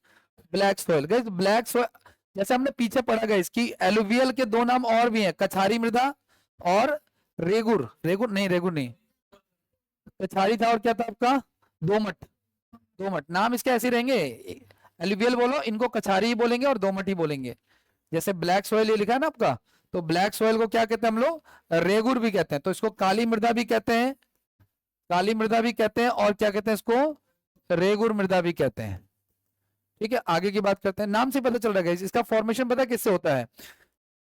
Black soil. Guys black soil, जैसे हमने पीछे पढ़ा गया, इसकी एलुवियल के दो नाम और भी हैं, कछारी मृदा और रेगुर। रेगुर नहीं, रेगुर नहीं, कछारी था और क्या था आपका? दोमट। दोमट नाम इसके ऐसे ही रहेंगे, एलुवियल बोलो, इनको कछारी ही बोलेंगे और दोमट ही बोलेंगे। जैसे ब्लैक सॉइल ये लिखा है ना आपका, तो ब्लैक सॉइल को क्या कहते हैं हम लोग? रेगुर भी कहते हैं। तो इसको काली मृदा भी कहते हैं, काली मृदा भी कहते हैं, और क्या कहते हैं इसको? रेगुर मृदा भी कहते हैं, ठीक है। आगे की बात करते हैं, नाम से पता चल रहा है इसका फॉर्मेशन पता है किससे होता है,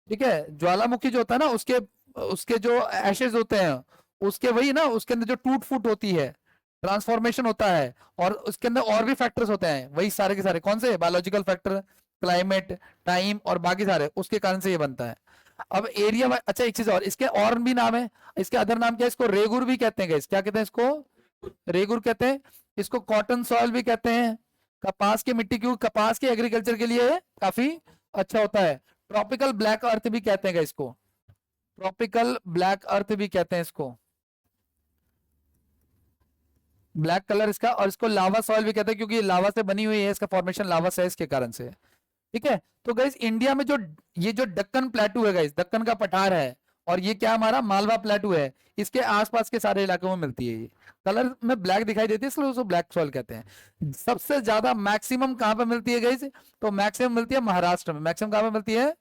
ठीक है। ज्वालामुखी जो होता है ना, उसके उसके जो एशेज होते हैं, उसके वही ना, उसके अंदर जो टूट फूट होती है, ट्रांसफॉर्मेशन होता है, और उसके अंदर और भी फैक्टर्स होते हैं, वही सारे के सारे कौन से? बायोलॉजिकल फैक्टर, क्लाइमेट, टाइम और बाकी सारे, उसके कारण से ये बनता है। अब एरिया, अच्छा एक चीज और, इसके और भी नाम है, इसके अदर नाम क्या है? इसको रेगुर भी कहते हैं गाइस। क्या कहते हैं इसको? रेगुर कहते हैं। इसको कॉटन सॉइल भी कहते हैं, कपास की मिट्टी, क्योंकि कपास के एग्रीकल्चर के लिए काफी अच्छा होता है। ट्रॉपिकल ब्लैक अर्थ भी कहते हैं इसको, ट्रॉपिकल ब्लैक अर्थ भी कहते हैं इसको, ब्लैक कलर इसका। और इसको लावा सॉइल भी कहते हैं, क्योंकि लावा से बनी हुई है, इसका फॉर्मेशन लावा से है, इसके कारण से, ठीक है। तो गाइस इंडिया में जो ये जो दक्कन प्लेटू है गाइस, दक्कन का पठार है, और ये क्या हमारा मालवा प्लेटू है, इसके आसपास के सारे इलाकों में मिलती है। ये कलर में ब्लैक दिखाई देती है, इसलिए उसको ब्लैक सॉइल कहते हैं। सबसे ज्यादा मैक्सिमम कहां पे मिलती है गाइस? तो मैक्सिमम मिलती है महाराष्ट्र में। मैक्सिमम कहां पे मिलती है?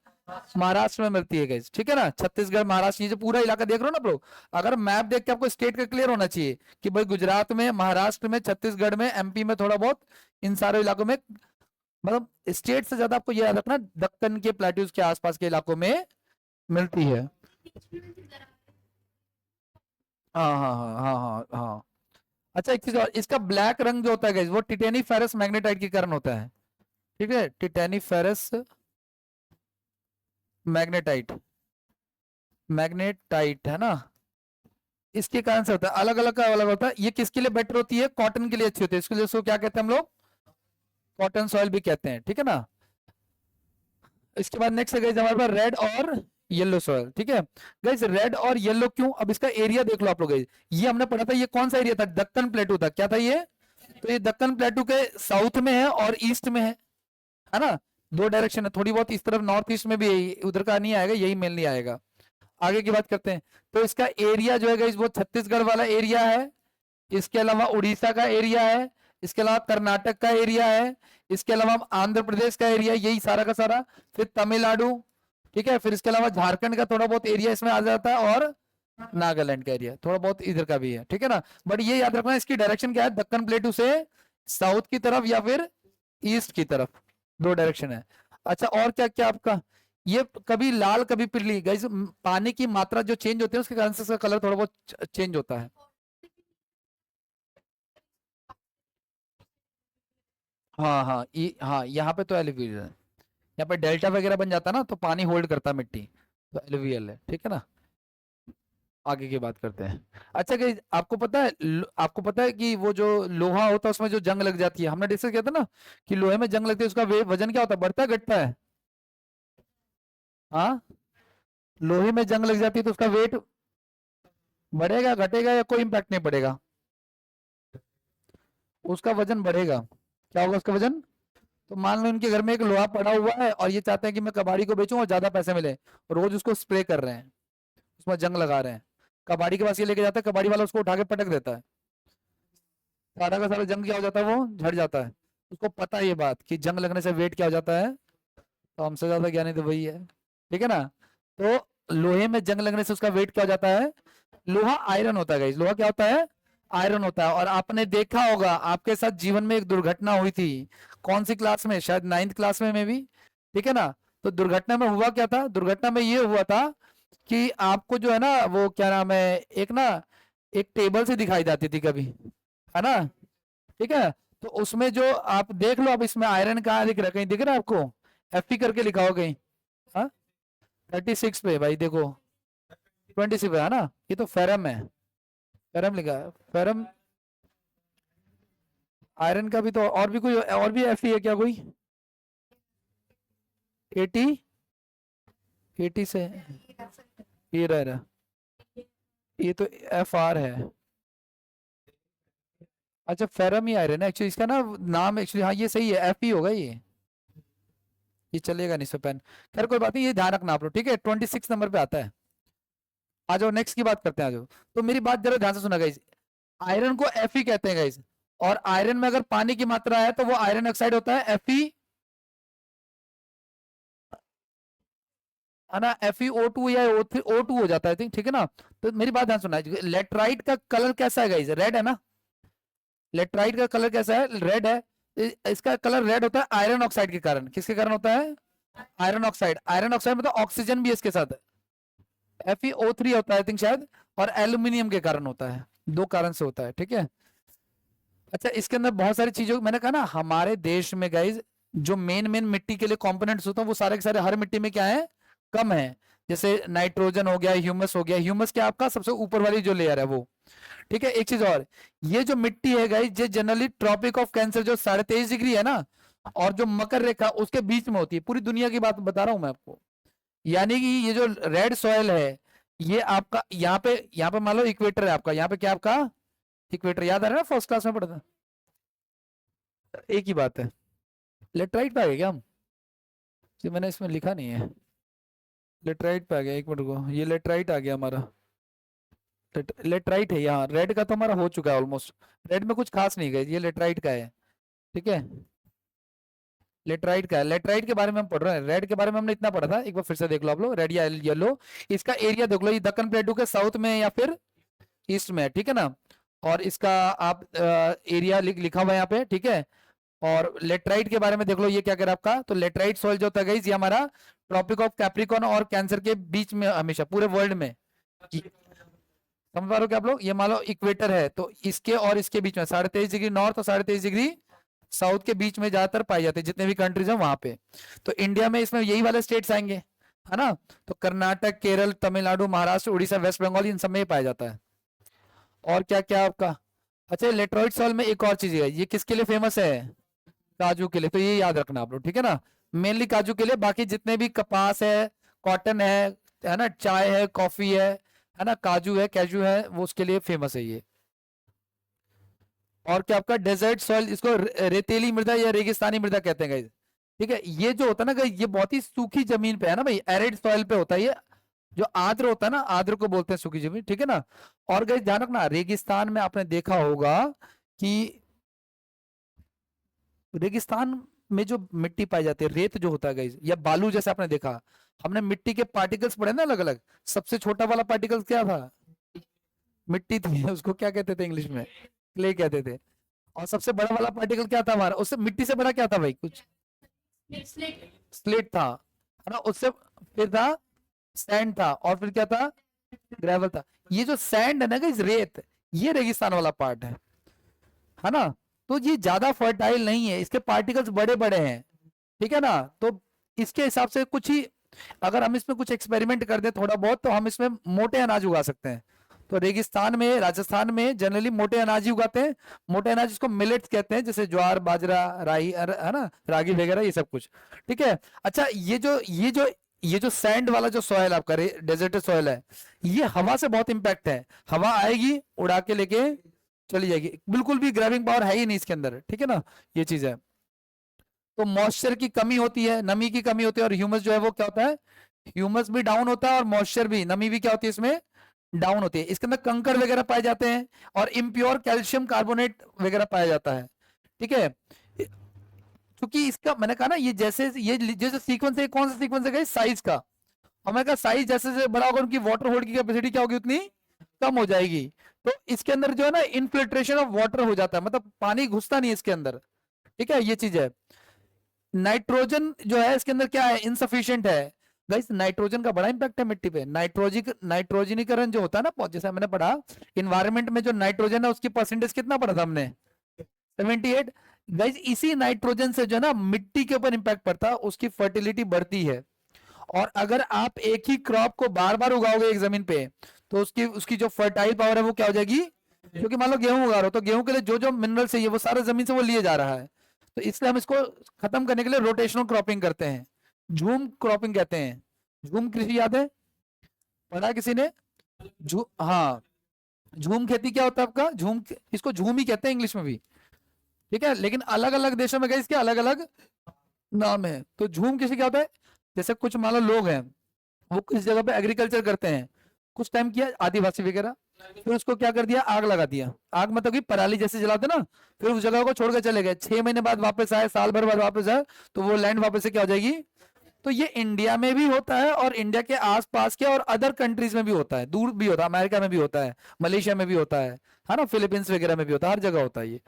महाराष्ट्र में मिलती है गाइस, ठीक है ना। छत्तीसगढ़, महाराष्ट्र, ये जो पूरा इलाका देख रहे हो ना आप लोग, अगर मैप देख के आपको स्टेट का क्लियर होना चाहिए कि भाई गुजरात में, महाराष्ट्र में, छत्तीसगढ़ में, एमपी में थोड़ा बहुत, इन सारे इलाकों में, मतलब स्टेट से ज्यादा आपको ये याद रखना दक्कन के प्लेट्यूज के आसपास के इलाकों में मिलती है। हाँ हाँ हाँ हाँ हाँ हाँ। अच्छा एक चीज और, इसका ब्लैक रंग जो होता है guys, वो टिटेनी फेरस मैग्नेटाइट के कारण होता है, ठीक है। टिटेनी फेरस मैग्नेटाइट, मैग्नेटाइट है ना, इसके कारण से होता है। अलग अलग का अलग होता है। ये किसके लिए बेटर होती है? कॉटन के लिए अच्छी होती है, इसके लिए इसको क्या कहते हैं हम लोग? कॉटन सॉइल भी कहते हैं, ठीक है ना। इसके बाद नेक्स्ट है गाइस हमारे पास रेड और येलो सॉइल, ठीक है। गाइस रेड और येलो क्यों? अब इसका एरिया देख लो आप लोग। ये हमने पढ़ा था, ये कौन सा एरिया था? दक्कन प्लेटू था, क्या था ये? तो ये दक्कन प्लेटू के साउथ में है और ईस्ट में है ना। दो डायरेक्शन है, थोड़ी बहुत इस तरफ नॉर्थ ईस्ट में भी है, उधर का नहीं आएगा, यही मेनली आएगा। आगे की बात करते हैं, तो इसका एरिया जो है गाइस वो छत्तीसगढ़ वाला एरिया है, इसके अलावा उड़ीसा का एरिया है, इसके अलावा कर्नाटक का एरिया है, इसके अलावा आंध्र प्रदेश का एरिया, यही सारा का सारा, फिर तमिलनाडु, ठीक है, फिर इसके अलावा झारखंड का थोड़ा बहुत एरिया इसमें आ जाता है, और नागालैंड का एरिया थोड़ा बहुत इधर का भी है, ठीक है ना। बट ये याद रखना इसकी डायरेक्शन क्या है, दक्कन प्लेटू से साउथ की तरफ या फिर ईस्ट की तरफ, दो डायरेक्शन है। अच्छा और क्या क्या आपका, ये कभी लाल कभी पीली, गाइस पानी की मात्रा जो चेंज होती है उसके कारण से इसका कलर थोड़ा बहुत चेंज होता है। हाँ हाँ, हाँ यहाँ पे तो एलुवियल है, यहाँ पे डेल्टा वगैरह बन जाता है ना, तो पानी होल्ड करता है मिट्टी, तो एलुवियल है, ठीक है ना। आगे की बात करते हैं। अच्छा कि आपको पता है, आपको पता है कि वो जो लोहा होता है उसमें जो जंग लग जाती है, हमने डिस्कस किया था ना कि लोहे में जंग लगती है, उसका वजन क्या होता है? बढ़ता है घटता है? हाँ, लोहे में जंग लग जाती है तो उसका वेट बढ़ेगा घटेगा या कोई इम्पैक्ट नहीं पड़ेगा? उसका वजन बढ़ेगा। क्या होगा उसका वजन? तो मान लो इनके घर में एक लोहा पड़ा हुआ है और ये चाहते हैं कि मैं कबाड़ी को बेचूं और ज्यादा पैसे मिले, रोज उसको स्प्रे कर रहे हैं, उसमें जंग लगा रहे हैं, कबाड़ी के पास ये लेके जाता है, कबाड़ी वाला उसको उठा के पटक देता है, सारा का सारा जंग क्या हो जाता है, वो झड़ जाता है। उसको पता है ये बात कि जंग लगने से वेट क्या हो जाता है, तो हमसे ज्यादा ज्ञानी तो वही है, ठीक है ना। तो लोहे में जंग लगने से उसका वेट क्या हो जाता है? लोहा आयरन होता है गाइस, लोहा क्या होता है? आयरन होता है। और आपने देखा होगा आपके साथ जीवन में एक दुर्घटना हुई थी, कौन सी क्लास में, शायद 9th क्लास में भी, ठीक है ना। तो दुर्घटना में हुआ क्या था? दुर्घटना में ये हुआ था कि आपको जो है ना वो क्या नाम है, एक ना एक टेबल से दिखाई जाती थी कभी, है ना, ठीक है। तो उसमें जो आप देख लो, अब इसमें आयरन कहाँ दिख रहा है, कहीं दिख रहा है आपको? एफ करके लिखा हो कहीं? हाँ, 36 पे भाई देखो, 26 पे है ना, ये तो फेरम है, फेरम लिखा है, फेरम। आयरन का भी तो और भी कोई और भी एफ है क्या कोई? 80, 80 से ये रहा, ये तो FR है। अच्छा फेरम ही आयरन है एक्चुअली, इसका ना नाम एक्चुअली, हाँ ये सही है, एफ ही होगा ये चलेगा नहीं इस पे पेन। खैर कोई बात नहीं, ये ध्यान रखना आप लोग, ठीक है। 26 नंबर पे आता है। आ जाओ नेक्स्ट की बात करते हैं, आ जाओ। तो मेरी बात जरा ध्यान से सुना गाइस, आयरन को Fe कहते हैं गाइस, और आयरन में अगर पानी की मात्रा है तो वो आयरन ऑक्साइड होता है, Fe, है ना, FeO2 या O2 हो जाता है, ठीक है ना। तो मेरी बात ध्यान सुना, लेटराइट का कलर कैसा है गाइस? रेड है ना, लेटराइट का कलर कैसा है? रेड है। इसका कलर रेड होता है आयरन ऑक्साइड के कारण। किसके कारण होता है? Iron oxide. आयरन ऑक्साइड मतलब ऑक्सीजन भी इसके साथ है, FeO3 होता है आई थिंक शायद, और एल्यूमिनियम के कारण होता है, दो कारण से होता है, ठीक है। अच्छा इसके अंदर बहुत सारी चीजों, मैंने कहा ना हमारे देश में गाइज जो मेन मेन मिट्टी के लिए कंपोनेंट्स होते हैं वो सारे के सारे हर मिट्टी में क्या है, कम है। जैसे नाइट्रोजन हो गया, ह्यूमस हो गया, ह्यूमस क्या आपका सबसे ऊपर वाली जो लेयर है वो, ठीक है। एक चीज और, ये जो मिट्टी है गाइज ये जनरली ट्रॉपिक ऑफ कैंसर जो 23.5 डिग्री है ना, और जो मकर रेखा उसके बीच में होती है, पूरी दुनिया की बात बता रहा हूं मैं आपको। यानी कि ये जो रेड सॉयल है, ये आपका यहाँ पे मान लो इक्वेटर है आपका, यहाँ पे क्या आपका इक्वेटर, याद आ रहा है ना, फर्स्ट क्लास में पढ़ा था। एक ही बात है, लेटराइट पे आ गए क्या हम? ये मैंने इसमें लिखा नहीं है, लेटराइट पे आ गया, एक मिनट को, ये लेटराइट आ गया हमारा, लेटराइट है यहाँ, रेड का तो हमारा हो चुका है ऑलमोस्ट, रेड में कुछ खास नहीं गए, ये लेटराइट का है, ठीक है। लेटराइट का है, लेटराइट के बारे में हम पढ़ रहे हैं, रेड के बारे में हमने इतना पढ़ा था, एक बार फिर से देख लो आप लोग, रेड या येलो। इसका एरिया देख लो, ये दक्कन प्लेटू के साउथ में या फिर ईस्ट में है, ठीक है ना। और इसका आप एरिया लिखा हुआ है यहाँ पे, ठीक है। और लेटराइट के बारे में देख लो, ये क्या कह रहा है आपका, तो लेटराइट सॉइल जो होता है गाइस, ये हमारा ट्रॉपिक ऑफ कैप्रिकॉन और कैंसर के बीच में, हमेशा पूरे वर्ल्ड में, समझ पा रहे हो क्या आप लोग? ये मान लो इक्वेटर है तो इसके और इसके बीच में 23.5 डिग्री नॉर्थ और 23.5 डिग्री साउथ के बीच में ज्यादातर पाई जाती है, जितने भी कंट्रीज हैं वहां पे। तो इंडिया में इसमें यही वाले स्टेट्स आएंगे, है ना। तो कर्नाटक, केरल, तमिलनाडु, महाराष्ट्र, उड़ीसा, वेस्ट बंगाल, इन सब में पाया जाता है। और क्या क्या आपका, अच्छा लेटराइट सॉइल में एक और चीज है, ये किसके लिए फेमस है? काजू के लिए, तो ये याद रखना आप लोग, ठीक है ना। मेनली काजू के लिए, बाकी जितने भी कपास है, कॉटन है ना, चाय है, कॉफी है ना, काजू है, कैजू है, वो उसके लिए फेमस है ये। और क्या आपका डेजर्ट सॉइल, इसको रेतीली मृदा या रेगिस्तानी मृदा कहते हैं गाइस, ठीक है। ये जो होता है ना गाइस, ये बहुत ही सूखी जमीन पे है ना भाई, एरिड सॉइल पे होता है ये। जो आर्द्र होता है ना, आर्द्र को बोलते हैं सूखी जमीन, ठीक है ना। और गाइस ध्यान रखना, रेगिस्तान में आपने देखा होगा कि रेगिस्तान में जो मिट्टी पाई जाती है, रेत जो होता है गाइस, या बालू जैसे आपने देखा, हमने मिट्टी के पार्टिकल्स पढ़े ना अलग अलग, सबसे छोटा वाला पार्टिकल क्या था? मिट्टी थी, उसको क्या कहते थे इंग्लिश में? क्ले कहते थे। और सबसे बड़ा वाला पार्टिकल क्या था हमारा, उससे मिट्टी से बड़ा क्या था भाई कुछ? स्लेट था, है ना। उससे फिर था सैंड था, और फिर क्या था? ग्रेवल था। ये जो सैंड है ना गाइस, रेत, ये रेगिस्तान वाला पार्ट है ना। तो ये ज्यादा फर्टाइल नहीं है, इसके पार्टिकल्स बड़े बड़े हैं, ठीक है ना। तो इसके हिसाब से कुछ ही, अगर हम इसमें कुछ एक्सपेरिमेंट कर दे थोड़ा बहुत, तो हम इसमें मोटे अनाज उगा सकते हैं। तो रेगिस्तान में, राजस्थान में जनरली मोटे अनाज ही उगाते हैं। मोटे अनाज इसको मिलेट्स कहते हैं, जैसे ज्वार, बाजरा, राई, है ना, रागी वगैरह, ये सब कुछ, ठीक है। अच्छा ये जो ये जो सैंड वाला जो सॉयल आपका डेजर्टेड सॉयल है, ये हवा से बहुत इंपैक्ट है। हवा आएगी उड़ा के लेके चली जाएगी, बिल्कुल भी ग्रैबिंग पावर है ही नहीं इसके अंदर, ठीक है ना, ये चीज है। तो मॉइस्चर की कमी होती है, नमी की कमी होती है, और ह्यूमस जो है वो क्या होता है, ह्यूमस भी डाउन होता है और मॉइस्चर भी, नमी भी क्या होती है इसमें, डाउन होती है। इसके अंदर कंकर वगैरह पाए जाते हैं और इम्प्योर कैल्शियम कार्बोनेट वगैरह पाया जाता है, ठीक है। क्योंकि इसका मैंने कहा ना, ये जैसे ये जैसे सीक्वेंस है, कौन सा सीक्वेंस है साइज का, और मैंने कहा साइज जैसे जैसे बड़ा होगा उनकी वाटर होल्ड की कैपेसिटी क्या होगी, उतनी कम हो जाएगी। तो इसके अंदर जो है ना इनफिल्ट्रेशन ऑफ वाटर हो जाता है, मतलब पानी घुसता नहीं इसके अंदर, ठीक है, ये चीज है। नाइट्रोजन जो है इसके अंदर क्या है, इनसफिशियंट है। गाइस नाइट्रोजन का बड़ा इंपैक्ट है मिट्टी पे। नाइट्रोजनीकरण जो होता है ना, जैसा मैंने पढ़ा इन्वायरमेंट में, जो नाइट्रोजन है उसकी परसेंटेज कितना पढ़ा था हमने, 78। गाइस इसी नाइट्रोजन से जो है ना मिट्टी के ऊपर इंपैक्ट पड़ता है, उसकी फर्टिलिटी बढ़ती है। और अगर आप एक ही क्रॉप को बार बार उगाओगे एक जमीन पे, तो उसकी उसकी जो फर्टाइल पावर है वो क्या हो जाएगी, क्योंकि मान लो गेहूं उगा रहे हो, तो गेहूं के लिए जो जो मिनरल चाहिए वो सारा जमीन से वो लिए जा रहा है। तो इसलिए हम इसको खत्म करने के लिए रोटेशनल क्रॉपिंग करते हैं, झूम क्रॉपिंग कहते हैं। झूम कृषि याद है, पढ़ा किसी ने, हाँ, झूम खेती क्या होता है आपका, इसको झूम ही कहते हैं इंग्लिश में भी, ठीक है, लेकिन अलग अलग देशों में गए इसके अलग अलग नाम है। तो झूम कृषि क्या होता है, जैसे कुछ मान लो लोग हैं, वो किस जगह पे एग्रीकल्चर करते हैं, कुछ टाइम किया आदिवासी वगैरह, फिर उसको क्या कर दिया, आग लगा दिया। आग मतलब कि पराली जैसे जलाते ना, फिर उस जगह को छोड़ कर चले गए, 6 महीने बाद वापस आए, साल भर बाद वापस आए, तो वो लैंड वापस से क्या हो जाएगी। तो ये इंडिया में भी होता है और इंडिया के आसपास के और अदर कंट्रीज में भी होता है, दूर भी होता है, अमेरिका में भी होता है, मलेशिया में भी होता है ना, फिलीपींस वगैरह में भी होता है, हर जगह होता है ये,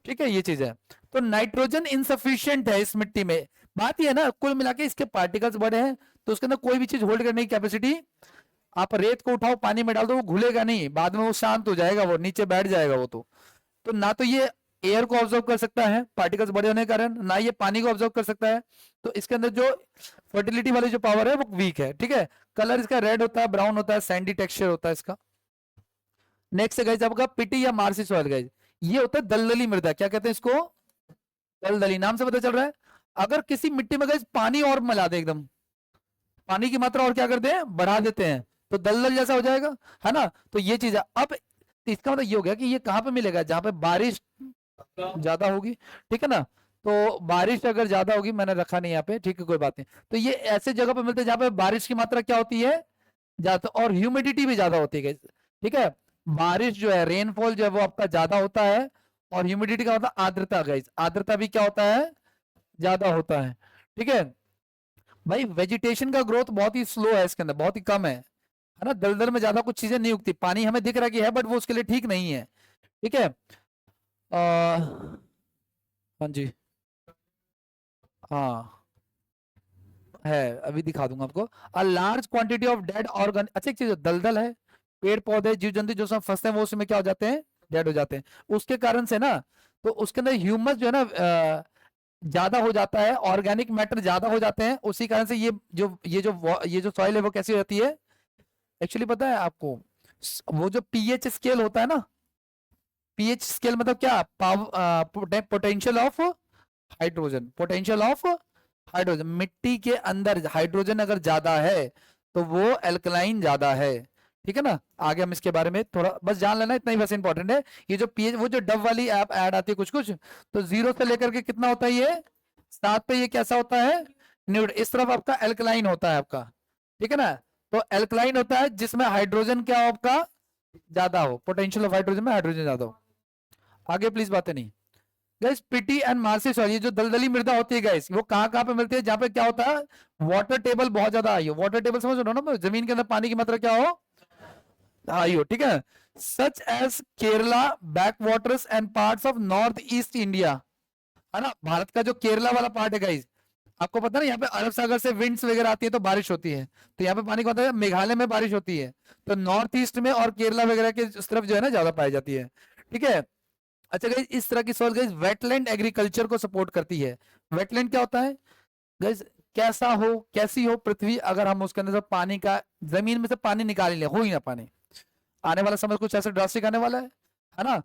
ठीक है, ये चीज है। तो नाइट्रोजन इनसफिशियंट है इस मिट्टी में। बात ये है ना, कुल मिला के इसके पार्टिकल्स बड़े हैं, तो उसके अंदर कोई भी चीज होल्ड करने की कैपेसिटी, आप रेत को उठाओ पानी में डाल दो वो घुलेगा नहीं, बाद में वो शांत हो जाएगा, वो नीचे बैठ जाएगा वो। तो ना तो ये एयर को ऑब्जर्व कर सकता है पार्टिकल्स बड़े होने के कारण, ना ये पानी को ऑब्जर्व कर सकता है। तो इसके अंदर जो फर्टिलिटी वाली जो पावर है वो वीक है, ठीक है। कलर इसका रेड होता है, ब्राउन होता है, सैंडी टेक्सचर होता है इसका। नेक्स्ट है गाइस आपका पिटी या मार्सी सॉइल। गाइस ये होता है दलदली मृदा, क्या कहते हैं इसको, दलदली, नाम से पता चल रहा है। अगर किसी मिट्टी में गाइस पानी और मिला दे, एकदम पानी की मात्रा और क्या करते हैं, बढ़ा देते हैं, तो दलदल जैसा हो जाएगा, है ना। तो ये चीज है। अब इसका मतलब ये हो गया कि ये कहां पे मिलेगा, जहां पे बारिश ज्यादा होगी, ठीक है ना। तो बारिश अगर ज्यादा होगी, मैंने रखा नहीं यहाँ पे, ठीक है, कोई बात नहीं। तो ये ऐसे जगह पे मिलते हैं जहां पे बारिश की मात्रा क्या होती है, ज्यादा, और ह्यूमिडिटी भी ज्यादा होती है, ठीक है। बारिश जो है, रेनफॉल जो है वो आपका ज्यादा होता है, और ह्यूमिडिटी का मतलब आर्द्रता, गाइस आर्द्रता भी क्या होता है, ज्यादा होता है, ठीक है। भाई वेजिटेशन का ग्रोथ बहुत ही स्लो है इसके अंदर, बहुत ही कम है ना। दलदल में ज्यादा कुछ चीजें नहीं उगती, पानी हमें दिख रहा कि है, बट वो उसके लिए ठीक नहीं है, ठीक है। हाँ जी, हाँ है, अभी दिखा दूंगा आपको। A large quantity of dead organ, अच्छा एक चीज दलदल है, पेड़ पौधे जीव जंतु जो सब फंसते हैं वो उसमें क्या हो जाते हैं, डेड हो जाते हैं, उसके कारण से ना। तो उसके अंदर ह्यूमस जो है ना ज्यादा हो जाता है, ऑर्गेनिक मैटर ज्यादा हो जाते हैं, उसी कारण से ये जो सॉइल है वो कैसी हो जाती है। एक्चुअली पता है आपको, वो जो पीएच स्केल होता है ना, पीएच स्केल मतलब क्या, potential of hydrogen, potential of hydrogen, मिट्टी के अंदर हाइड्रोजन अगर ज्यादा है तो वो एल्कलाइन ज्यादा है, ठीक है ना। आगे हम इसके बारे में थोड़ा बस जान लेना, इतना ही बस इंपॉर्टेंट है। ये जो पीएच, वो जो डब वाली ऐप ऐड आती है कुछ कुछ, तो 0 से लेकर के कितना होता है ये, 7 पे ये कैसा होता है, न्यूट्रल, इस तरफ आपका एल्कलाइन होता है आपका, ठीक है ना। तो एल्कलाइन होता है जिसमें हाइड्रोजन क्या हो आपका, ज्यादा हो, पोटेंशियल ऑफ हाइड्रोजन में हाइड्रोजन ज्यादा हो। आगे प्लीज बातें नहीं। Guys peaty and marshy soil, ये जो दलदली मृदा होती है गाइस, वो कहाँ कहाँ पे मिलती है, जहाँ पे क्या होता है, वाटर टेबल बहुत ज्यादा आई हो, वाटर टेबल समझ रहे हो ना, जमीन के अंदर पानी की मात्रा क्या हो, आई हो, ठीक है। Such as Kerala back waters and parts of north east India, है ना। भारत का जो केरला वाला पार्ट है गाइस, आपको पता है ना, यहाँ पे अरब सागर से विंड्स वगैरह आती है तो बारिश होती है, तो यहाँ पे पानी का होता है, मेघालय में बारिश होती है, तो नॉर्थ ईस्ट में और केरला वगैरह के उस तरफ जो है ना ज्यादा पाई जाती है, ठीक है। अच्छा गाइस, इस तरह की सॉइल गाइस वेटलैंड एग्रीकल्चर को सपोर्ट करती है। वेटलैंड क्या होता है गाइस, कैसा हो, कैसी हो पृथ्वी, अगर हम उसके अंदर से पानी का, जमीन में से पानी निकाल ले, हो ही ना पानी, आने वाला समय कुछ ऐसा ड्रास्टिक आने वाला है ना।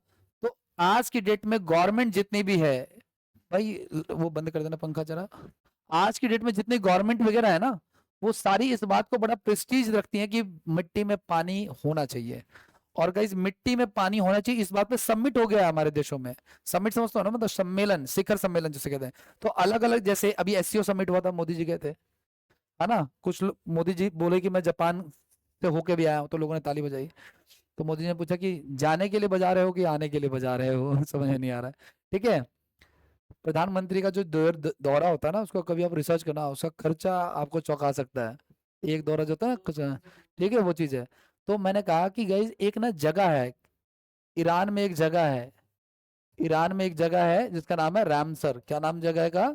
तो आज की डेट में गवर्नमेंट जितनी भी है, भाई वो बंद कर देना पंखा जरा, आज की डेट में जितनी गवर्नमेंट वगैरह है ना, वो सारी इस बात को बड़ा प्रेस्टीज रखती हैं कि मिट्टी में पानी होना चाहिए। और गाइस मिट्टी में पानी होना चाहिए, इस बात पे सबमिट हो गया है हमारे देशों में। सबमिट समझते हो ना, मतलब सम्मेलन, शिखर सम्मेलन जिसे कहते हैं। तो अलग अलग, जैसे अभी एससीओ समिट हुआ था, मोदी जी गए थे, है ना। मोदी जी बोले कि मैं जापान से होके भी आया हूँ, तो लोगों ने ताली बजाई। तो मोदी जी ने पूछा कि जाने के लिए बजा रहे हो कि आने के लिए बजा रहे हो समझ में नहीं आ रहा है। ठीक है, प्रधानमंत्री का जो दौरा होता है ना, उसको कभी आप रिसर्च करना, उसका खर्चा आपको चौंका सकता है। एक दौरा जो होता है ना कुछ, ठीक है, वो चीज है। तो मैंने कहा कि गाइज एक ना जगह है, ईरान में एक जगह है, ईरान में एक जगह है जिसका नाम है रामसर। क्या नाम जगह है का?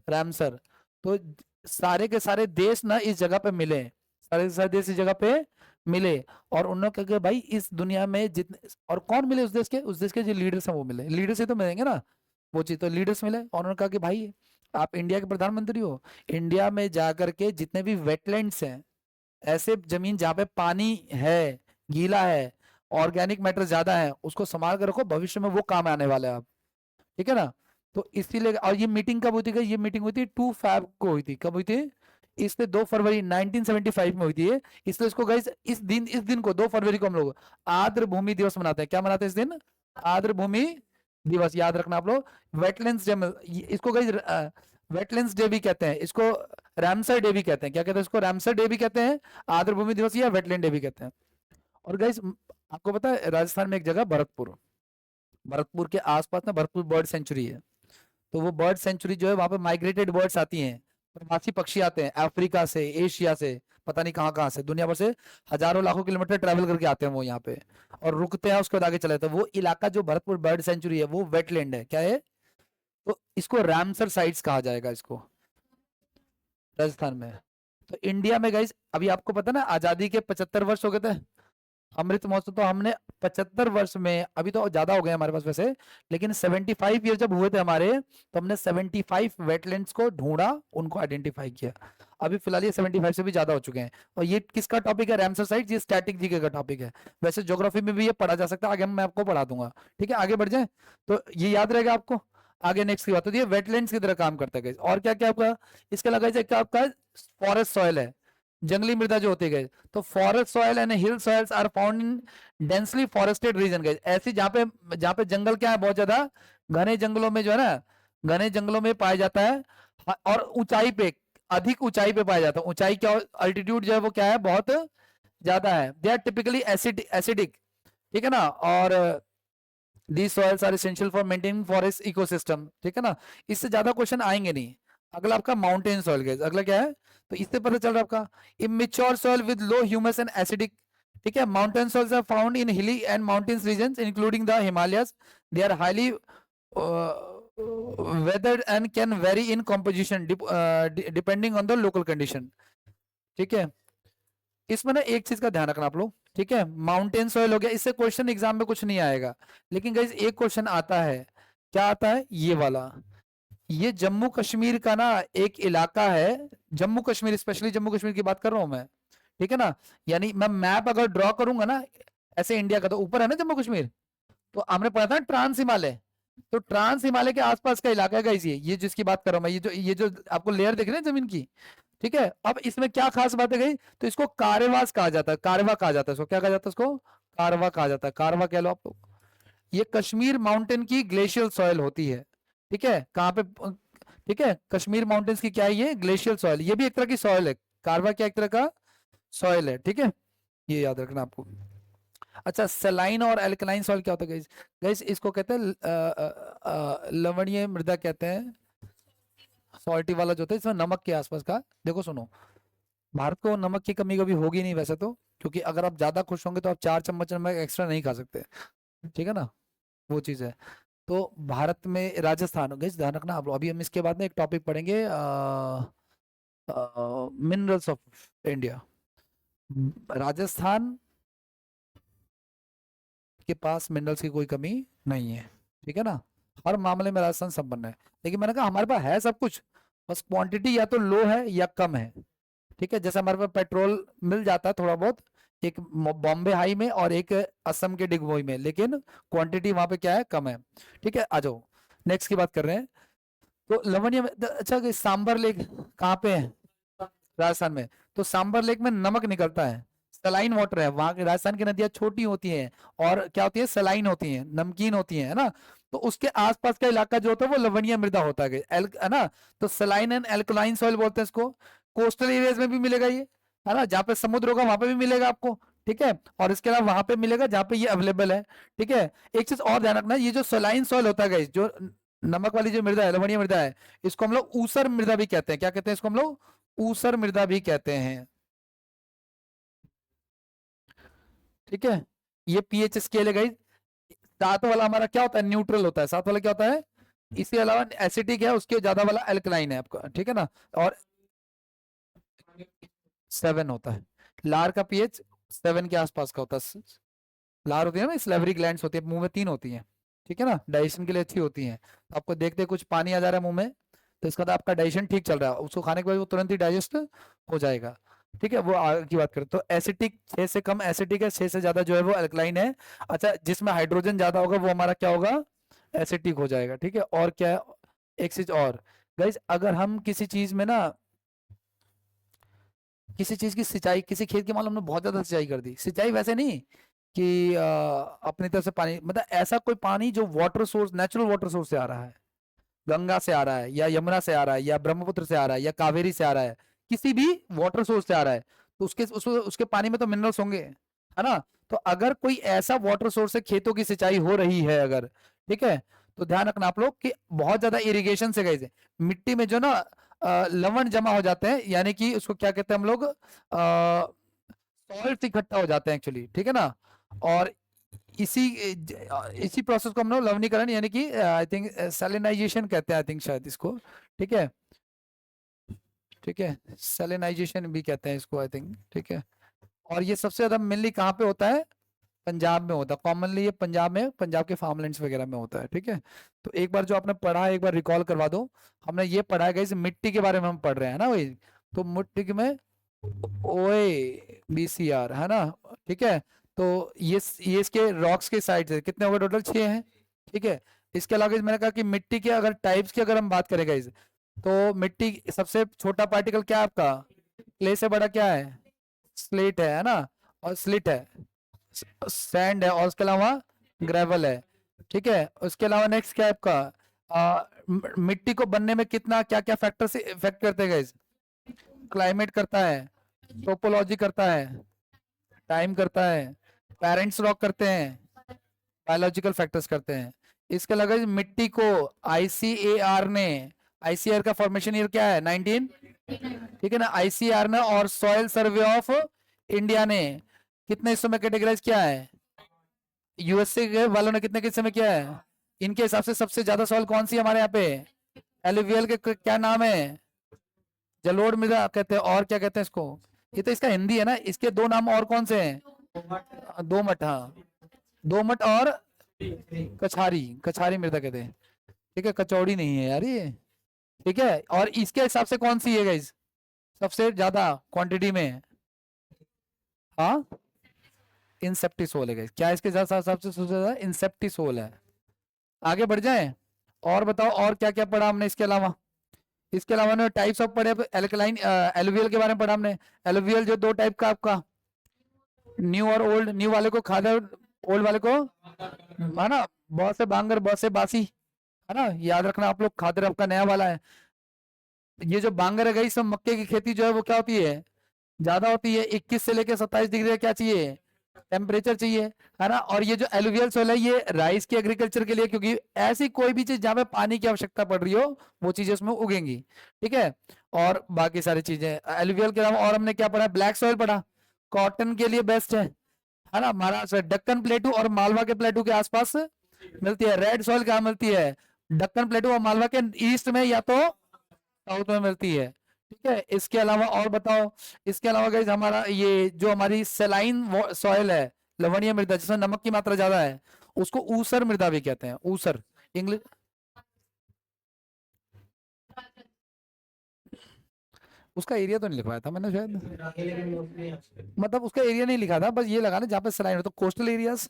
रामसर। तो सारे के सारे देश ना इस जगह पे मिले, सारे के सारे देश इस जगह पे मिले। और उन्होंने कहा कि भाई इस दुनिया में जितने, और कौन मिले उस देश के? उस देश के जो लीडर्स हैं वो मिले, लीडर से तो मिलेंगे ना, वो चीज तो लीडर्स मिले। और उन्होंने कहा कि भाई आप इंडिया के प्रधानमंत्री हो, इंडिया में जाकर के जितने भी वेटलैंड्स हैं, ऐसे जमीन जहाँ पे पानी है, गीला है, ऑर्गेनिक मैटर ज्यादा है, उसको संभाल कर रखो, भविष्य में वो काम आने वाले हैं आप। ठीक है ना। तो इसीलिए, और ये मीटिंग कब हुई थी? ये मीटिंग हुई थी 2 फरवरी को हुई थी। कब हुई थी? इसलिए 2 फरवरी 1975 में हुई थी ये। इसलिए इसको गाइस इस दिन को 2 फरवरी को हम लोग आर्द्र भूमि दिवस मनाते हैं। क्या मनाते हैं इस दिन? आर्द्र भूमि दिवस, याद रखना आप लोग। वेटलैंड्स डे, इसको गाइस वेटलैंड्स डे भी कहते हैं, इसको रामसर डे भी कहते हैं। क्या कहते हैं इसको? रामसर डे भी कहते हैं, आर्द्र भूमि दिवस या वेटलैंड डे भी कहते हैं। और गाइस आपको पता है राजस्थान में एक जगह भरतपुर, भरतपुर के आसपास ना भरतपुर बर्ड सेंचुरी है। तो वो बर्ड सेंचुरी जो है, वहां पे माइग्रेटेड बर्ड्स आती हैं, प्रवासी पक्षी आते हैं अफ्रीका से, एशिया से, पता नहीं कहाँ कहाँ से, दुनिया भर से हजारों लाखों किलोमीटर ट्रैवल करके आते हैं वो यहाँ पे, और रुकते हैं, उसके बाद आगे चले जाते हैं। वो इलाका जो भरतपुर बर्ड सेंचुरी है वो वेटलैंड है। क्या है? तो इसको रामसर साइट्स कहा जाएगा इसको, राजस्थान में। तो इंडिया में गाइस अभी आपको पता ना, आजादी के 75 वर्ष हो गए थे। अमृत महोत्सव तो हमने 75 वर्ष में, अभी तो ज्यादा हो गए हमारे पास वैसे, लेकिन 75 ईयर जब हुए थे हमारे, तो हमने 75 वेटलैंड्स को ढूंढा, उनको आइडेंटिफाई किया। अभी फिलहाल ये 75 से भी ज्यादा हो चुके हैं। और ये किसका टॉपिक है? Ramsar site. ये स्टैटिक जीके का टॉपिक है। वैसे ज्योग्राफी में भी ये पढ़ा जा सकता है, आगे मैं आपको पढ़ा दूंगा। ठीक है, आगे बढ़ जाए तो ये याद रहेगा आपको। आगे नेक्स्ट की बात होती है, वेटलैंड्स की तरह काम करता है guys। और क्या क्या आपका इसके अलावा guys, क्या आपका फॉरेस्ट सॉइल है, जंगली मृदा जो होती है। तो forest soil and hill soils are found in densely forested region. ऐसी जहाँ पे जंगल क्या है, बहुत ज्यादा घने जंगलों में जो है ना, घने जंगलों में पाया जाता है। और ऊंचाई पे, अधिक ऊंचाई पे पाया जाता है। ऊंचाई क्या, अल्टीट्यूड जो है वो क्या है, बहुत ज्यादा है। They are typically acidic. ठीक है ना। और these soils are essential for maintaining forest ecosystem। ठीक है ना। इससे ज्यादा क्वेश्चन आएंगे नहीं। अगला आपका माउंटेन सॉइल गाइस, अगला क्या है? तो इससे पता चल रहा है आपका immature soil with low humus and acidic. ठीक है, mountain soils are found in hilly and mountains regions including the Himalayas. They are highly weathered and can vary in composition depending on the local condition। ठीक है, इसमें ना एक चीज का ध्यान रखना आप लोग। ठीक है, माउंटेन सॉइल हो गया, इससे क्वेश्चन एग्जाम में कुछ नहीं आएगा, लेकिन गाइस एक क्वेश्चन आता है। क्या आता है? ये वाला, ये जम्मू कश्मीर का ना एक इलाका है, जम्मू कश्मीर, स्पेशली जम्मू कश्मीर की बात कर रहा हूं मैं। ठीक है ना। यानी मैं मैप अगर ड्रॉ करूंगा ना ऐसे इंडिया का, तो ऊपर है ना जम्मू कश्मीर, तो हमने पढ़ा था ट्रांस हिमालय। तो ट्रांस हिमालय के आसपास का इलाका है गाइस, ये जिसकी बात कर रहा हूं मैं, ये जो आपको लेयर दिख रहे हैं जमीन की। ठीक है, अब इसमें क्या खास बात है गई, तो इसको कारेवास कहा जाता है, कारवा कहा जाता है इसको। क्या कहा जाता है इसको? कारवा कहा जाता है, कारवा कह लो आप लोग। ये कश्मीर माउंटेन की ग्लेशियल सॉइल होती है। ठीक है, कहाँ पे? ठीक है, कश्मीर माउंटेन्स की क्या है? ये ग्लेशियल सॉइल, ये भी एक तरह की सॉइल है। कारवा क्या एक तरह का सॉइल है। ठीक है, ये याद रखना आपको। अच्छा, सेलाइन और एल्कलाइन सॉइल क्या होता है गाइस? गाइस इसको कहते हैं लवणीय मृदा कहते हैं। सॉल्टी वाला जो होता है इसमें नमक के आसपास का। देखो सुनो, भारत को नमक की कमी कभी होगी नहीं वैसे तो, क्योंकि अगर आप ज्यादा खुश होंगे तो आप 4 चम्मच नमक एक्स्ट्रा नहीं खा सकते। ठीक है ना, वो चीज है। तो भारत में राजस्थान, गाइस ध्यान रखना आप लोग, अभी हम इसके बाद में एक टॉपिक पढ़ेंगे, मिनरल्स ऑफ इंडिया। राजस्थान के पास मिनरल्स की कोई कमी नहीं है। ठीक है ना, हर मामले में राजस्थान संपन्न है। लेकिन मैंने कहा हमारे पास है सब कुछ, बस क्वांटिटी या तो लो है या कम है। ठीक है, जैसे हमारे पास पेट्रोल मिल जाता है थोड़ा बहुत, एक बॉम्बे हाई में और एक असम के डिगबोई में, लेकिन क्वांटिटी वहां पे क्या है, कम है। ठीक है, आ जाओ नेक्स्ट की बात कर रहे हैं। तो लवणीय अच्छा, सांबर लेक कहाँ पे है? राजस्थान में। तो सांबर लेक में नमक निकलता है, सलाइन वाटर है। वहां की राजस्थान की नदियां छोटी होती हैं और क्या होती है, सलाइन होती हैं, नमकीन होती हैं, है ना। तो उसके आसपास का इलाका जो होता है वो लवणीय मृदा होता है ना। तो सलाइन एंड एल्कलाइन सॉइल बोलते हैं इसको। कोस्टल एरियाज में भी मिलेगा ये, है ना, जहाँ पे समुद्र होगा वहां पे भी मिलेगा आपको। ठीक है, और इसके अलावा वहां पे मिलेगा जहाँ पे ये अवेलेबल है। ठीक है, एक चीज और ध्यान रखना, ये जो सलाइन सॉइल होता है guys, जो नमक वाली जो मृदा है, लवणीय मृदा है, इसको हम लोग ऊसर मृदा भी कहते हैं। क्या कहते हैं इसको हम लोग? ऊसर मृदा भी कहते हैं। ठीक है, ये पीएच स्केल है गाइस। सात वाला हमारा क्या होता है, न्यूट्रल होता है। सात वाला क्या होता है, इसके अलावा एसिडिक है, उसके ज्यादा वाला अल्कलाइन है आपका। ठीक है ना। और 7 होता है। लार का पीएच 7 के आसपास का होता है। लार होती है ना, स्लेवरी ग्लैंड्स होती है मुंह में, 3 होती हैं। ठीक है ना, डाइजेशन के लिए अच्छी होती हैं। तो आपको देखते कुछ पानी आ जा रहा है मुंह में, तो इसका मतलब आपका डाइजेशन ठीक चल रहा है, उसको खाने के बाद वो तुरंत ही डाइजेस्ट हो जाएगा। ठीक है, वो आगे की बात करें तो एसिटिक 6 से कम एसिटिक है, 6 से ज्यादा जो है वो अल्कलाइन है। अच्छा, जिसमें हाइड्रोजन ज्यादा होगा वो हमारा क्या होगा, एसिटिक हो जाएगा। ठीक है, और क्या है, एक चीज और गाइस, अगर हम किसी चीज में ना, किसी चीज की सिंचाई, किसी खेत की मान लो हमने बहुत ज्यादा सिंचाई कर दी, सिंचाई वैसे नहीं कि अपनी तरफ से पानी, मतलब ऐसा कोई पानी जो water source, natural water source से आ रहा है, गंगा से आ रहा है या यमुना से आ रहा है या ब्रह्मपुत्र से आ रहा है या कावेरी से आ रहा है, किसी भी वाटर सोर्स से आ रहा है, तो उसके पानी में तो मिनरल्स होंगे, है ना। तो अगर कोई ऐसा वाटर सोर्स से खेतों की सिंचाई हो रही है अगर, ठीक है, तो ध्यान रखना आप लोग कि बहुत ज्यादा इरिगेशन से गए, मिट्टी में जो ना लवण जमा हो जाते हैं, यानी कि उसको क्या कहते हैं हम लोग, सॉल्ट इकट्ठा हो जाते हैं एक्चुअली। ठीक है ना। और इसी इसी प्रोसेस को हम लोग लवणीकरण यानी कि आई थिंक सैलिनाइजेशन कहते हैं, आई थिंक शायद इसको। ठीक है, ठीक है, सैलिनाइजेशन भी कहते हैं इसको, आई थिंक। ठीक है, और ये सबसे ज्यादा मेनली कहाँ पे होता है, पंजाब में होता है कॉमनली, ये पंजाब में, पंजाब के फार्मलैंड्स वगैरह में होता है। ठीक है, तो एक बार जो आपने पढ़ा है एक बार रिकॉल करवा दो। हमने ये पढ़ा है इस मिट्टी के बारे में हम पढ़ रहे हैं ना वही, तो मिट्टी में ओए बीसीआर है ना। ठीक है, तो ये इसके रॉक्स के साइड से कितने हो गए टोटल, 6 हैं। ठीक है, इसके अलावा मैंने कहा कि मिट्टी के अगर टाइप्स की अगर हम बात करें गाइस, तो मिट्टी सबसे छोटा पार्टिकल क्या है आपका, क्ले से बड़ा क्या है, स्लेट है ना, और स्लिट है, सैंड है, और उसके अलावा ग्रेवल है। ठीक है, उसके अलावा नेक्स्ट क्या है आपका, मिट्टी को बनने में कितना क्या क्या फैक्टर से इफेक्ट करते हैं गाइस, क्लाइमेट करता है, टोपोलॉजी करता है, टाइम करता है, पेरेंट्स रॉक करते हैं, बायोलॉजिकल फैक्टर्स करते हैं। इसके अलावा इस मिट्टी को आईसीएआर ने, आईसीआर का फॉर्मेशन ईयर क्या है, 19, ठीक है ना, आईसीआर ने और सॉइल सर्वे ऑफ इंडिया ने कितने हिस्सों में कैटेगराइज किया है, यूएसए के वालों ने कितने हिस्से में किया है, इनके हिसाब से सबसे ज्यादा सॉइल कौन सी है हमारे यहाँ पे, एलुवियल के क्या नाम है, जलोढ़ मृदा कहते हैं, और क्या कहते हैं इसको, ये तो इसका हिंदी है ना, इसके 2 नाम और कौन से हैं, दोमट, हाँ, दोमट और कछारी, कछारी मृदा कहते हैं। ठीक है, कचौड़ी नहीं है यार ये। ठीक है, और इसके हिसाब से कौन सी है गाइस, सबसे ज्यादा क्वांटिटी में, हाँ, इंसेप्टिसोल है गाइस। क्या इसके हिसाब से सबसे ज्यादा इंसेप्टिसोल है। आगे बढ़ जाएं, और बताओ और क्या क्या पढ़ा हमने इसके अलावा, इसके अलावा ने टाइप्स ऑफ पढ़े, एल्कलाइन एलुवियल के बारे में पढ़ा हमने। एलुवियल जो 2 टाइप का आपका, न्यू और ओल्ड, न्यू वाले को खादर, ओल्ड वाले को, है ना, बहुत से बांगर बहुत से बासी, है ना, याद रखना आप लोग, खादर आपका नया वाला है। ये जो बांगर है गई, सब मक्के की खेती जो है वो क्या होती है, ज्यादा होती है, 21 से लेकर 27 डिग्री क्या चाहिए, टेम्परेचर चाहिए, है ना। और ये जो एलुवियल सोइल है ये राइस की एग्रीकल्चर के लिए, क्योंकि ऐसी कोई भी चीज जहाँ पे पानी की आवश्यकता पड़ रही हो वो चीजें उसमें उगेंगी। ठीक है, और बाकी सारी चीजें एलुवियल के अलावा, और हमने क्या पढ़ा, ब्लैक सॉइल पढ़ा, कॉटन के लिए बेस्ट है ना, महाराष्ट्र डक्कन प्लेटू और मालवा के प्लेटू के आसपास मिलती है। रेड सॉइल कहाँ मिलती है, डक्कन प्लेटू और मालवा के ईस्ट में या तो साउथ में मिलती है। ठीक है, इसके अलावा और बताओ, इसके अलावा गाइस हमारा ये जो हमारी सेलाइन सॉइल है, लवणीय मृदा जिसमें नमक की मात्रा ज्यादा है, उसको ऊसर मृदा भी कहते हैं, ऊसर इंग्लिश। उसका एरिया तो नहीं लिखवाया था मैंने शायद, मतलब उसका एरिया नहीं लिखा था, बस ये लगा ना जहाँ पे सलाइन हो, तो कोस्टल एरियाज,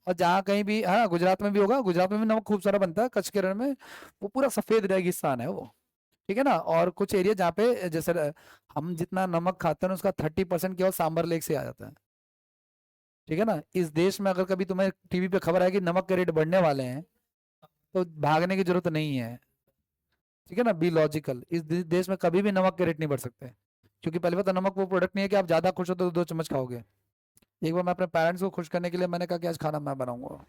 और जहाँ कहीं भी, हाँ, गुजरात में भी होगा, गुजरात में भी नमक खूब सारा बनता है, कच्छ के रण में, वो पूरा सफेद रेगिस्तान है वो। ठीक है ना। और कुछ एरिया जहाँ पे जैसे हम जितना नमक खाते हैं उसका 30% केवल सांबर लेक से आ जाता है। ठीक है ना। इस देश में अगर कभी तुम्हें टीवी पे खबर आए कि नमक के रेट बढ़ने वाले हैं तो भागने की जरूरत नहीं है। ठीक है ना, बी लॉजिकल। इस देश में कभी भी नमक के रेट नहीं बढ़ सकते, क्योंकि पहले बात तो नमक वो प्रोडक्ट नहीं है कि आप ज्यादा खुश हो तो 2 चम्मच खाओगे। एक बार मैं अपने पेरेंट्स को खुश करने के लिए मैंने कहा कि आज खाना मैं बनाऊंगा,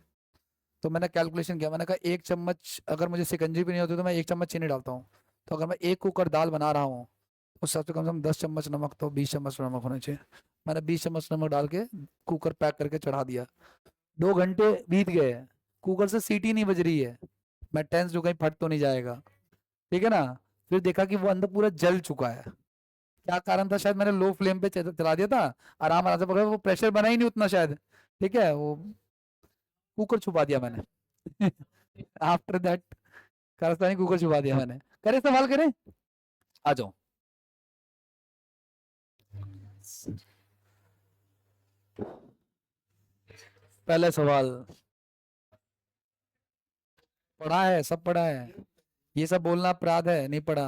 तो मैंने कैलकुलेशन किया, मैंने कहा 1 चम्मच अगर मुझे शिकंजी भी नहीं होती तो मैं 1 चम्मच चीनी डालता हूँ। तो अगर मैं 1 कुकर दाल बना रहा हूँ तो सबसे कम से कम 10 चम्मच नमक तो 20 चम्मच नमक होना चाहिए। मैंने 20 चम्मच नमक डाल के कुकर पैक करके चढ़ा दिया। 2 घंटे बीत गए, कुकर से सीटी नहीं बज रही है। मैं टेंस जो कहीं फट तो नहीं जाएगा। ठीक है ना। फिर देखा कि वो अंदर पूरा जल चुका है। क्या कारण था, शायद मैंने लो फ्लेम पे चला दिया था, आराम आराम से पकड़ा, वो प्रेशर बना ही नहीं उतना शायद। ठीक है, वो कुकर छुपा दिया मैंने। आफ्टर दैट कारस्तानी कुकर छुपा दिया मैंने। करे सवाल करें, आ जाओ। पहले सवाल। पढ़ा है, सब पढ़ा है। ये सब बोलना अपराध है, नहीं पढ़ा।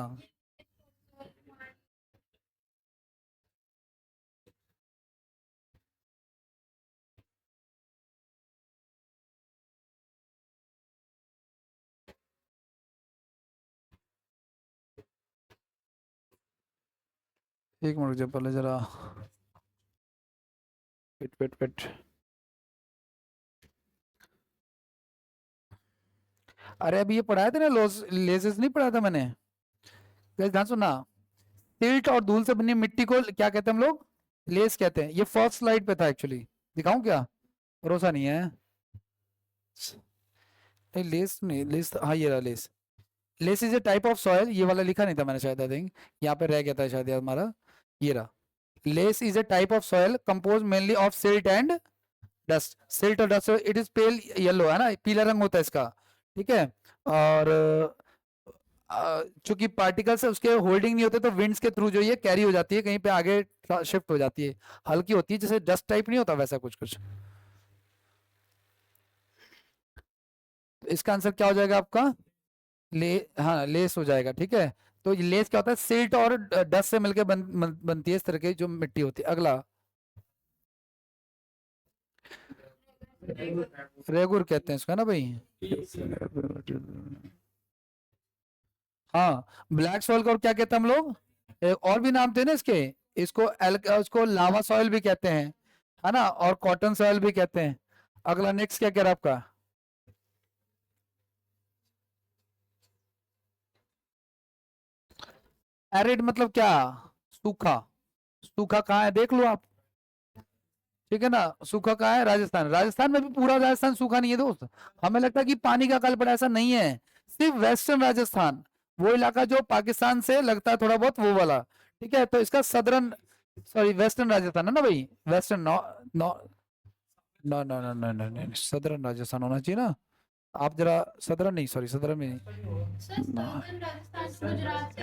एक मिनट रुक पहले जरा। Wait wait wait. अरे अभी ये पढ़ाया था ना, लोस लेसेस नहीं पढ़ा था मैंने। गाइस ध्यान सुनना। सिल्ट और धूल से बनी मिट्टी को क्या कहते हैं हम लोग? लेस कहते हैं। ये फर्स्ट स्लाइड पे था एक्चुअली। दिखाऊं क्या? भरोसा नहीं है। नहीं लेस नहीं, लेस हाँ ये रहा less. Less is a type of soil, ये वाला लिखा नहीं था मैंने शायद, आई थिंक यहाँ पे रह गया था शायद यार हमारा। ये रहा। Loess is a type of soil compose mainly of silt and dust. Silt और dust, it is pale yellow, है ना, पीला रंग होता है इसका। ठीक है। और चूंकि पार्टिकल्स उसके होल्डिंग नहीं होते तो विंड्स के थ्रू जो ये कैरी हो जाती है, कहीं पे आगे शिफ्ट हो जाती है। हल्की होती है, जैसे डस्ट टाइप नहीं होता वैसा कुछ कुछ। तो इसका आंसर क्या हो जाएगा आपका? ले हाँ लेस हो जाएगा। ठीक है। तो ये लेस क्या होता है? सिल्ट और डस्ट से मिलकर बनती है इस तरह की जो मिट्टी होती है। अगला। रेगुर कहते हैं इसको, है ना भाई? हाँ। ब्लैक सॉइल को और क्या कहते हैं हम लोग? और भी नाम थे ना इसके। इसको लावा सॉइल भी कहते हैं, है ना, और कॉटन सॉइल भी कहते हैं। अगला नेक्स्ट क्या कह रहा है आपका? एरिड मतलब क्या? सूखा। सूखा कहाँ है देख लो आप। ठीक है ना। सूखा कहाँ है? राजस्थान। राजस्थान में भी पूरा राजस्थान सूखा नहीं है दोस्त। हमें लगता है कि पानी का अकाल पड़ा, ऐसा नहीं है। सिर्फ वेस्टर्न राजस्थान, वो इलाका जो पाकिस्तान से लगता है थोड़ा बहुत, वो वाला। ठीक है, तो इसका सदर्न, सॉरी वेस्टर्न राजस्थान है ना भाई, western. No no no no no no no no southern Rajasthan होना चाहिए ना। आप जरा सदर्न नहीं, सॉरी सदर्न में नहीं।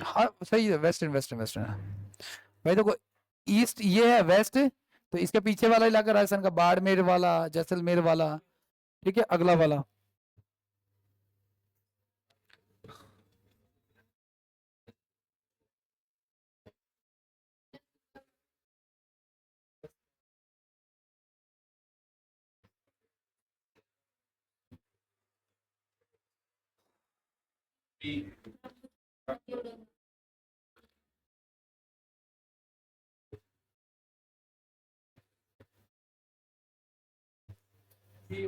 हाँ सही है, वेस्टर्न वेस्टर्न वेस्टर्न। भाई देखो, ईस्ट ये है, वेस्ट तो इसके पीछे वाला इलाका राजस्थान का बाड़मेर वाला, जैसलमेर वाला। ठीक है, अगला वाला।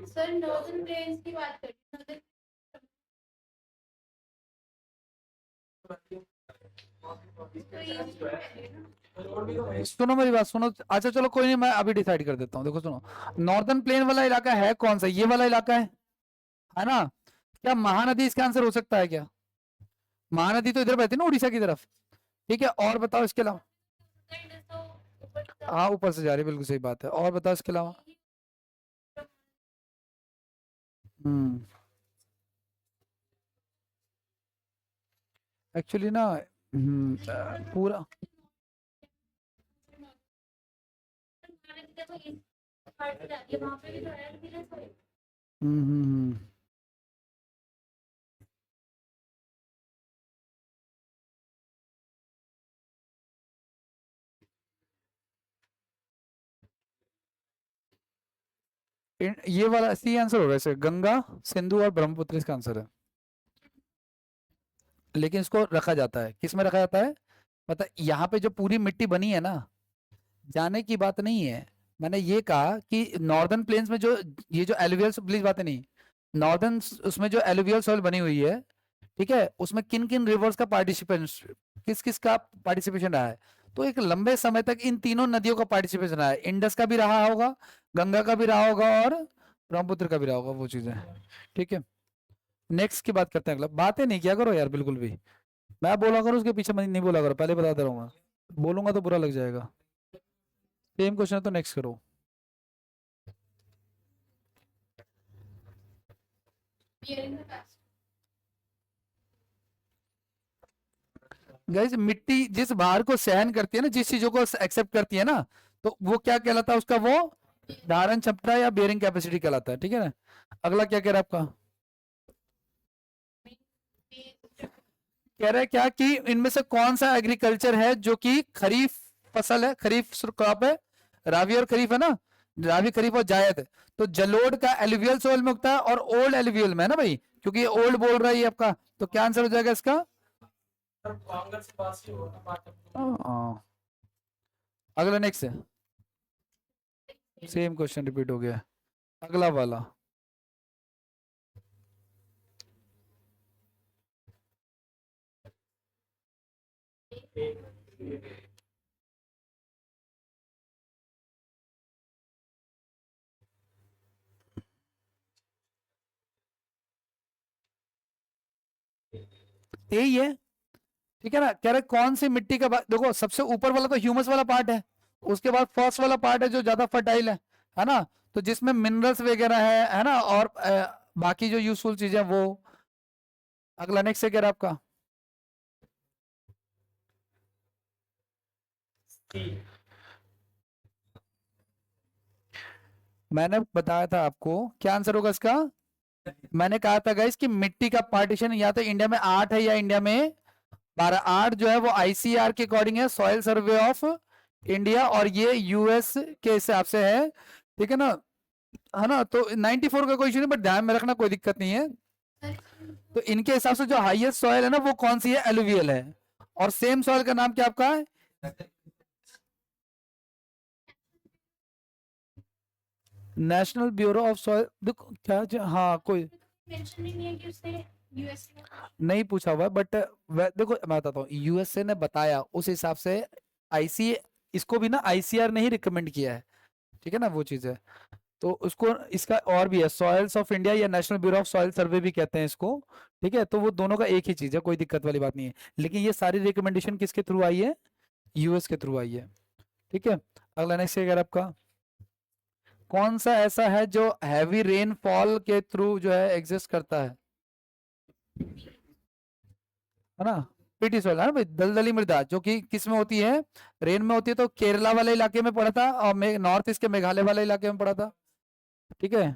सर नॉर्दर्न प्लेन्स की बात करें। सुनो मेरी बात सुनो। अच्छा चलो कोई नहीं, मैं अभी डिसाइड कर देता हूँ। देखो सुनो, नॉर्दर्न प्लेन वाला इलाका है कौन सा? ये वाला इलाका है ना? क्या महानदी इसका आंसर हो सकता है क्या? महानदी तो इधर बहती है ना, उड़ीसा की तरफ। ठीक है, और बताओ इसके अलावा। हाँ ऊपर से जा रही है, बिल्कुल सही बात है। और बताओ इसके अलावा। हम्म। एक्चुअली ना पूरा। हम्म। ये वाला सी आंसर होगा इसे, गंगा सिंधु और ब्रह्मपुत्र इसका आंसर है। लेकिन इसको रखा जाता है, किस में रखा जाता है पता, यहाँ पे जो पूरी मिट्टी बनी है ना, जाने की बात नहीं है। मैंने ये कहा कि नॉर्दर्न प्लेन्स में जो ये जो एलुवियल, प्लीज बातें नहीं, नॉर्दर्न उसमें जो एलुवियल सॉइल बनी हुई है, ठीक है, उसमें किन किन रिवर्स का पार्टिसिपेशन, किस किस का पार्टिसिपेशन रहा है, तो एक लंबे समय तक इन तीनों नदियों का पार्टिसिपेशन रहा है, इंडस का भी रहा होगा, गंगा का भी रहा होगा और ब्रह्मपुत्र का भी रहा होगा, वो चीजें। ठीक है, नेक्स्ट की बात करते हैं। अगला, बातें नहीं किया करो यार बिल्कुल भी, मैं बोला करूँ उसके पीछे नहीं बोला करो, पहले बताता रहूंगा, बोलूंगा तो बुरा लग जाएगा। सेम क्वेश्चन है तो नेक्स्ट करो। Bearing the past. गाइस मिट्टी जिस भार को सहन करती है ना, जिस चीजों को एक्सेप्ट करती है ना, तो वो क्या कहलाता है उसका, वो धारण क्षमता या बेयरिंग कैपेसिटी कहलाता है। ठीक है ना, अगला क्या कह रहा है आपका, कह रहा है क्या कि इनमें से कौन सा एग्रीकल्चर है जो कि खरीफ फसल है, खरीफ क्रॉप है, रावी और खरीफ है ना, रावी खरीफ और जायद। तो जलोढ़ का एलुवियल सोइल में उगता है और ओल्ड एलुवियल में है ना भाई, क्योंकि ये ओल्ड बोल रहा है ये आपका, तो क्या आंसर हो जाएगा इसका। हाँ। अगला नेक्स्ट है, सेम क्वेश्चन रिपीट हो गया, अगला वाला। यही है, ठीक है ना, कह रहे कौन सी मिट्टी का देखो सबसे ऊपर वाला तो ह्यूमस वाला पार्ट है, उसके बाद फर्स्ट वाला पार्ट है जो ज्यादा फर्टाइल है ना, तो जिसमें मिनरल्स वगैरह है ना, और बाकी जो यूजफुल चीजें वो। अगला नेक्स्ट से कह रहा है आपका, मैंने बताया था आपको क्या आंसर होगा इसका। मैंने कहा था गाइस कि मिट्टी का पार्टीशन या तो इंडिया में 8 है या इंडिया में 12। 8 जो है वो आईसीआर के अकॉर्डिंग है, सॉइल सर्वे ऑफ इंडिया, और ये यूएस के हिसाब से ठीक है ना, तो 94 का कोई इशू नहीं, बट ध्यान में रखना कोई दिक्कत नहीं है। तो इनके हिसाब से जो हाईएस्ट सॉइल है ना वो कौन सी है, एलुवियल है। और सेम सॉइल का नाम क्या आपका है, नेशनल ब्यूरो ऑफ सॉइल, देखो क्या हाँ कोई मेंशन ही नहीं है कि उसने यूएसए नहीं पूछा हुआ, बट देखो मैं बताता हूँ, यूएसए ने बताया उस हिसाब से, आईसी इसको भी ना आईसीआर ने ही रिकमेंड किया है, ठीक है ना, वो चीज है। तो उसको इसका और भी है, सॉइल्स ऑफ इंडिया या नेशनल ब्यूरो ऑफ सॉइल सर्वे भी कहते हैं इसको। ठीक है, तो वो दोनों का एक ही चीज है, कोई दिक्कत वाली बात नहीं है, लेकिन ये सारी रिकमेंडेशन किसके थ्रू आई है, यूएस के थ्रू आई है। ठीक है, अगला नेक्स्ट अगर आपका, कौन सा ऐसा है जो हैवी रेनफॉल के थ्रू जो है एग्जिस्ट करता है ना, पीटी सॉइल है ना भाई, दलदली मृदा, जो कि किस में होती है, रेन में होती है, तो केरला वाले इलाके में पड़ा था, और नॉर्थ ईस्ट के मेघालय वाले इलाके में पड़ा था। ठीक है,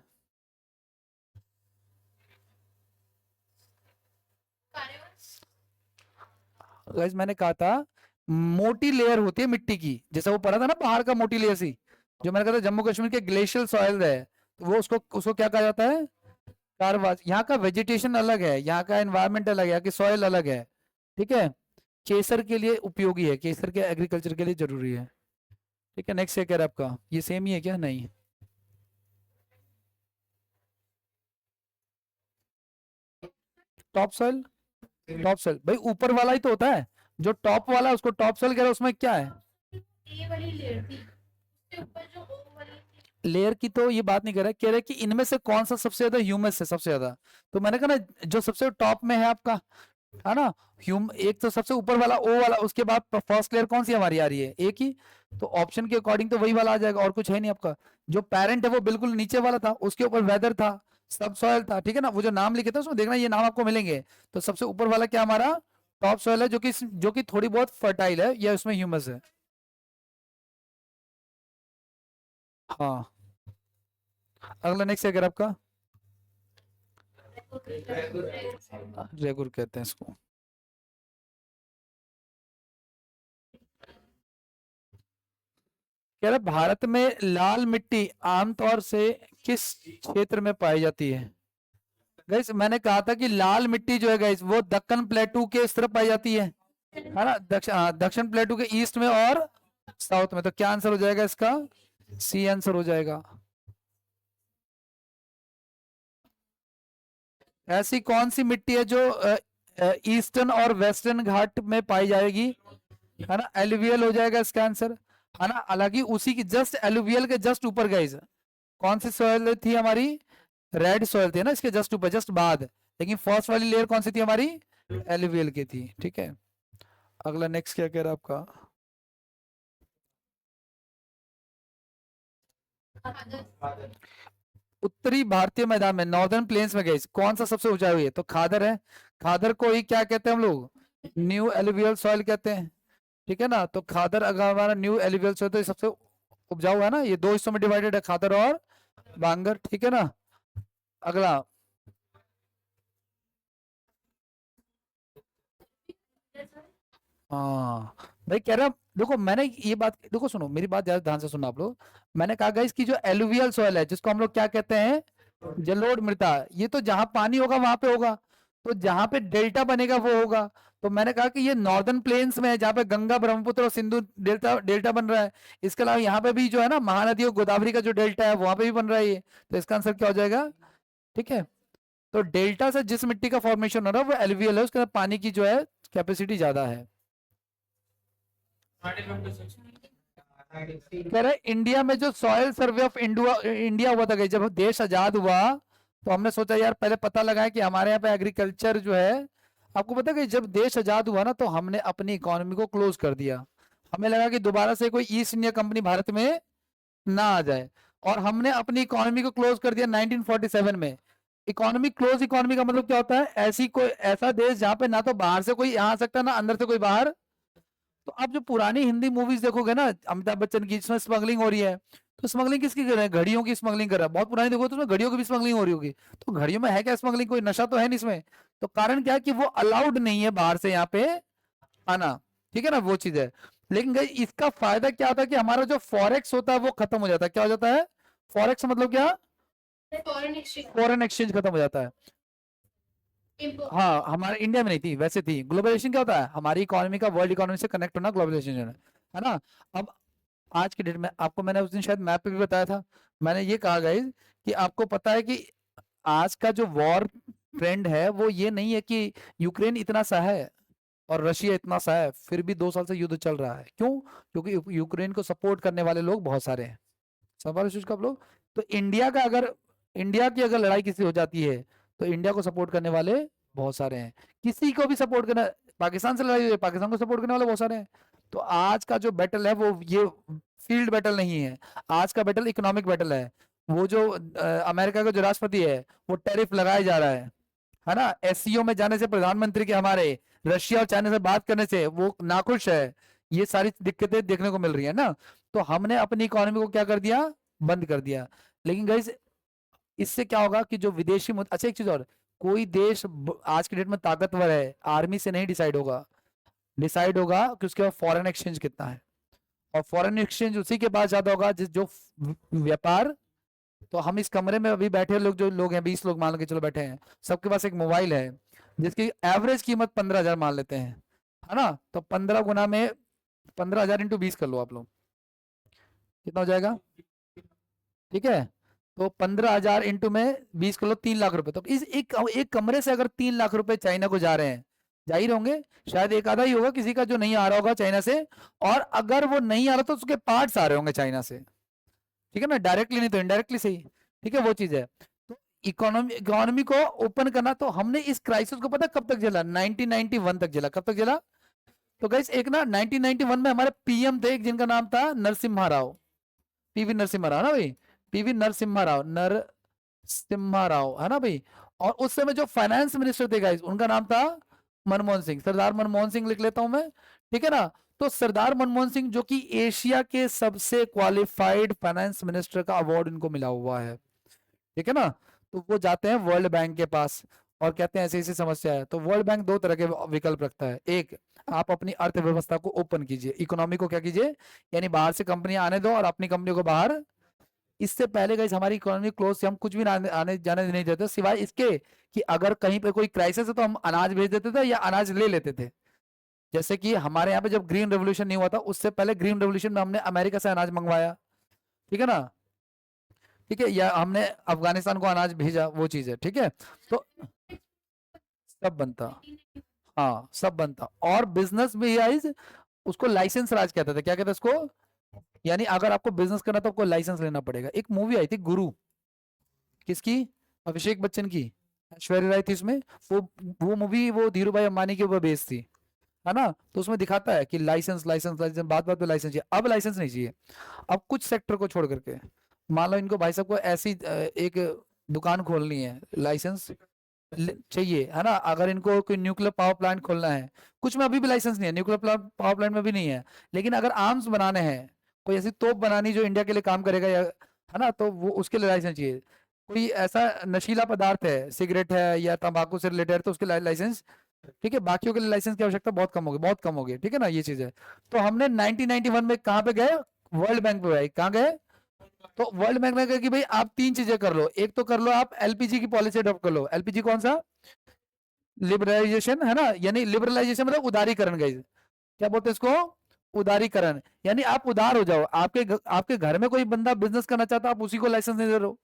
गाइस मैंने कहा था मोटी लेयर होती है मिट्टी की, जैसा वो पड़ा था ना पहाड़ का मोटी लेयर सी, जो मैंने कहा था जम्मू कश्मीर के ग्लेशियल सॉइल है, तो वो उसको उसको क्या कहा जाता है, कारवास। यहाँ का वेजिटेशन अलग है, यहाँ का एनवायरमेंट अलग है, यहाँ की सॉइल अलग है। ठीक है, केसर के लिए उपयोगी है, केसर के एग्रीकल्चर के लिए जरूरी है। ठीक है, नेक्स्ट क्या कह रहा है आपका, ये सेम ही है क्या, नहीं टॉप सॉइल, टॉप सॉइल भाई ऊपर वाला ही तो होता है, जो टॉप वाला है उसको टॉप सॉइल कह रहा है, उसमें क्या है, ए वाली लेयर थी, उसके ऊपर जो ओ वाली थी। लेयर की तो ये बात नहीं कर रहा है, कह रहा है कि इनमें से कौन सा सबसे ज्यादा ह्यूमस है, सबसे ज्यादा। तो मैंने कहा ना जो सबसे टॉप में है आपका, है ना, एक तो सबसे ऊपर वाला ओ वाला, उसके बाद फर्स्ट लेयर कौन सी हमारी आ रही है, एक ही, तो ऑप्शन के अकॉर्डिंग तो वही वाला आ जाएगा, और कुछ है नहीं आपका। जो पेरेंट है वो बिल्कुल नीचे वाला था, उसके ऊपर वेदर था, सब सॉइल था, ठीक है ना, वो जो नाम लिखे थे उसमें देखना ये नाम आपको मिलेंगे। तो सबसे ऊपर वाला क्या हमारा टॉप सॉइल है, जो कि थोड़ी बहुत फर्टाइल है, या उसमें ह्यूमस है। हाँ, अगला नेक्स्ट अगर आपका, रेगुर कहते हैं इसको। कह रहा भारत में लाल मिट्टी आमतौर से किस क्षेत्र में पाई जाती है? गाइस मैंने कहा था कि लाल मिट्टी जो है गाइस वो दक्कन प्लेटू के इस तरफ पाई जाती है ना, दक्षिण प्लेटू के ईस्ट में और साउथ में। तो क्या आंसर हो जाएगा इसका? सी आंसर हो जाएगा। ऐसी कौन सी मिट्टी है जो ईस्टर्न और वेस्टर्न घाट में पाई जाएगी? है ना, एलुवियल हो जाएगा इसका आंसर, है ना। हालांकि उसी की जस्ट एलुवियल के जस्ट ऊपर गाइस कौन सी सॉइल थी हमारी? रेड सॉइल थी ना इसके जस्ट ऊपर, जस्ट बाद। लेकिन फर्स्ट वाली लेयर कौन सी थी हमारी? एलुवियल की थी। ठीक है, अगला नेक्स्ट क्या कह रहा है आपका? उत्तरी भारतीय मैदान में, नॉर्दर्न प्लेन्स में गए, कौन सा सबसे ऊंचा हुई है? तो खादर है। खादर को ही क्या कहते हैं हम लोग? न्यू एलुवियल सॉइल कहते हैं। ठीक है ना, तो खादर अगर हमारा न्यू एलुवियल सॉइल, तो ये सबसे उपजाऊ है ना। ये दो हिस्सों में डिवाइडेड है, खादर और बांगर। ठीक है ना, अगला। हाँ भाई कह रहा, देखो मैंने ये बात, देखो सुनो मेरी बात ज्यादा ध्यान से सुनो आप लोग। मैंने कहा गाइस कि जो एलुवियल सॉइल है जिसको हम लोग क्या कहते हैं? जलोढ़ मृदा, ये तो जहां पानी होगा वहां पे होगा। तो जहां पे डेल्टा बनेगा वो होगा। तो मैंने कहा कि ये नॉर्दर्न प्लेन्स में है जहाँ पे गंगा ब्रह्मपुत्र और सिंधु डेल्टा डेल्टा बन रहा है। इसके अलावा यहाँ पे भी जो है ना महानदी और गोदावरी का जो डेल्टा है वहां पे भी बन रहा है ये। तो इसका आंसर क्या हो जाएगा? ठीक है, तो डेल्टा से जिस मिट्टी का फॉर्मेशन हो रहा है वो एलुवियल है, उसके अंदर पानी की जो है कैपेसिटी ज्यादा है। कह रहे इंडिया में जो सॉयल सर्वे ऑफ इंडिया हुआ था कि जब देश आजाद हुआ तो हमने सोचा यार पहले पता लगाए कि हमारे यहाँ पे एग्रीकल्चर जो है। आपको पता है कि जब देश आजाद हुआ ना तो हमने अपनी इकोनॉमी को क्लोज कर दिया। हमें लगा कि दोबारा से कोई ईस्ट इंडिया कंपनी भारत में ना आ जाए, और हमने अपनी इकोनॉमी को क्लोज कर दिया 1947 में। इकोनॉमी क्लोज, इकोनॉमी का मतलब क्या होता है? ऐसी कोई ऐसा देश जहां पे ना तो बाहर से कोई आ सकता ना अंदर से कोई बाहर। तो आप जो पुरानी हिंदी मूवीज देखोगे ना अमिताभ बच्चन की, जिसमें स्मगलिंग हो रही है, तो स्मगलिंग किसकी कर रहे हैं? घड़ियों की स्मगलिंग कर रहा है। बहुत पुरानी देखो तो उसमें घड़ियों की भी स्मगलिंग हो रही होगी। तो घड़ियों में है क्या स्मगलिंग? कोई नशा तो है नहीं इसमें। तो कारण क्या है कि वो अलाउड नहीं है बाहर से यहाँ पे आना। ठीक है ना, वो चीज है। लेकिन गाइस इसका फायदा क्या होता है कि हमारा जो फॉरेक्स होता है वो खत्म हो जाता है। क्या हो जाता है? फॉरेक्स मतलब क्या? फॉरेन एक्सचेंज खत्म हो जाता है। हाँ, हमारे इंडिया में नहीं थी, वैसे थी। ग्लोबलाइजेशन क्या होता है? हमारी इकोनॉमी का वर्ल्ड इकोनॉमी से कनेक्ट होना ग्लोबलाइजेशन है ना। अब आज के डेट में आपको मैंने उस दिन शायद मैप पे भी बताया था, मैंने ये कहा गाइस कि आपको पता है कि आज का जो वॉर ट्रेंड है वो ये नहीं है कि यूक्रेन इतना सा है और रशिया इतना सा है, फिर भी 2 साल से युद्ध चल रहा है। क्यों? क्योंकि यूक्रेन को सपोर्ट करने वाले लोग बहुत सारे हैं। समझ रहे आप लोग? तो इंडिया की अगर लड़ाई किसी हो जाती है तो इंडिया को सपोर्ट करने वाले बहुत सारे हैं। किसी को भी सपोर्ट करना, पाकिस्तान से लड़ाई हुई है, पाकिस्तान को सपोर्ट करने वाले बहुत सारे हैं। तो आज का जो बैटल है वो ये फील्ड बैटल नहीं है, आज का बैटल इकोनॉमिक बैटल है। वो जो अमेरिका का जो राष्ट्रपति है वो टैरिफ लगाया जा रहा है ना। एससीओ में जाने से प्रधानमंत्री के हमारे रशिया और चाइना से बात करने से वो नाखुश है। ये सारी दिक्कतें देखने को मिल रही है ना। तो हमने अपनी इकोनॉमी को क्या कर दिया? बंद कर दिया। लेकिन गाइस इससे क्या होगा कि जो विदेशी अच्छा एक चीज और, कोई देश आज के डेट में ताकतवर है आर्मी से नहीं डिसाइड होगा। डिसाइड होगा कि उसके बाद फॉरेन एक्सचेंज कितना है, और फॉरेन एक्सचेंज उसी के पास ज्यादा होगा जिस जो व्यापार। तो हम इस कमरे में अभी बैठे लोग, जो लोग हैं 20 लोग मान के चलो बैठे हैं, सबके पास एक मोबाइल है जिसकी एवरेज कीमत 15,000 मान लेते हैं, है ना। तो 15 गुना में 15,000 इंटू 20 कर लो आप लोग, कितना हो जाएगा? ठीक है, तो 15,000 इंटू में 20 कर लो, 3 लाख रुपए। तो इस एक कमरे से अगर 3 लाख रुपए चाइना को जा रहे हैं, जा ही होंगे। शायद एक आधा ही होगा किसी का जो नहीं आ रहा होगा चाइना से, और अगर वो नहीं आ रहा तो उसके पार्ट्स आ रहे होंगे चाइना से। ठीक है ना, डायरेक्टली नहीं तो इनडायरेक्टली सही। ठीक है, वो चीज है। तो इकोनॉमी को ओपन करना, तो हमने इस क्राइसिस को पता कब तक झेला? 1991 तक झेला। कब तक झेला? तो गाइस एक ना 1991 में हमारे पीएम थे जिनका नाम था नरसिम्हा राव, पीवी नरसिम्हा राव ना भाई, पीवी नरसिम्हा राव, नरसिम्हा राव है ना भाई। और उस समय जो फाइनेंस मिनिस्टर थे गाइस उनका नाम था मनमोहन सिंह, सरदार मनमोहन सिंह लिख लेता हूं मैं। ठीक है ना, तो सरदार मनमोहन सिंह जो कि एशिया के सबसे क्वालिफाइड फाइनेंस मिनिस्टर का अवार्ड इनको मिला हुआ है। ठीक है ना, तो वो जाते हैं वर्ल्ड बैंक के पास और कहते हैं ऐसी ऐसी समस्या है। तो वर्ल्ड बैंक दो तरह के विकल्प रखता है। एक, आप अपनी अर्थव्यवस्था को ओपन कीजिए, इकोनॉमी को क्या कीजिए, यानी बाहर से कंपनियां आने दो और अपनी कंपनी को बाहर। इससे पहले गाइस हमारी इकोनॉमी क्लोज थी, हम कुछ भी आने जाने नहीं देते, सिवाय इसके कि अगर कहीं पे कोई क्राइसिस है तो हम अनाज भेज देते थे या अनाज ले लेते थे। जैसे कि हमारे यहाँ पे जब ग्रीन रेवोल्यूशन नहीं हुआ था, उससे पहले ग्रीन रेवोल्यूशन में हमने अमेरिका से अनाज मंगवाया, ठीक है ना, ठीक है, या हमने अफगानिस्तान को अनाज भेजा, वो चीज है, ठीक है। तो सब बनता, हाँ सब बनता। और बिजनेस में गाइस उसको लाइसेंस राज कहते थे। क्या कहते हैं उसको, यानी अगर आपको बिजनेस करना तो आपको लाइसेंस लेना पड़ेगा। एक मूवी आई थी गुरु, किसकी, अभिषेक बच्चन की, ऐश्वर्या राय थी उसमें। वो मूवी वो धीरू भाई अंबानी के ऊपर बेस्ड थी, है ना। तो उसमें दिखाता है कि लाइसेंस लाइसेंस लाइसेंस, बात बात पे लाइसेंस चाहिए। अब लाइसेंस नहीं चाहिए, अब कुछ सेक्टर को छोड़ करके, मान लो इनको भाई साहब को ऐसी एक दुकान खोलनी है, लाइसेंस चाहिए, है ना। अगर इनको कोई न्यूक्लियर पावर प्लांट खोलना है, कुछ में अभी भी लाइसेंस नहीं है, न्यूक्लियर पावर प्लांट में भी नहीं है, लेकिन अगर आर्म्स बनाने हैं, कोई ऐसी तोप बनानी जो इंडिया के लिए काम करेगा, या है ना, तो वो उसके लिए लाइसेंस चाहिए। कोई ऐसा नशीला पदार्थ है, सिगरेट है या तंबाकू से रिलेटेड, तो उसके लाइसेंस, ठीक है। बाकियों के लिए लाइसेंस की आवश्यकता बहुत कम होगी, बहुत कम होगी, ठीक है ना, ये चीज है। तो हमने 1991 में कहाँ पे गए, वर्ल्ड बैंक पे गए। कहाँ गए, तो वर्ल्ड बैंक ने कहा कि भाई आप तीन चीजें कर लो। एक तो कर लो आप एलपीजी की पॉलिसी अडॉप्ट कर लो। एलपीजी कौन सा, लिबरलाइजेशन, है ना, यानी लिबरलाइजेशन मतलब उदारीकरण। गई क्या बोलते हैं इसको, उदारीकरण, यानी आप उदार हो जाओ। आपके घर में कोई बंदा बिजनेस करना चाहता है, आप उसी को लाइसेंस नहीं दे रहे हो,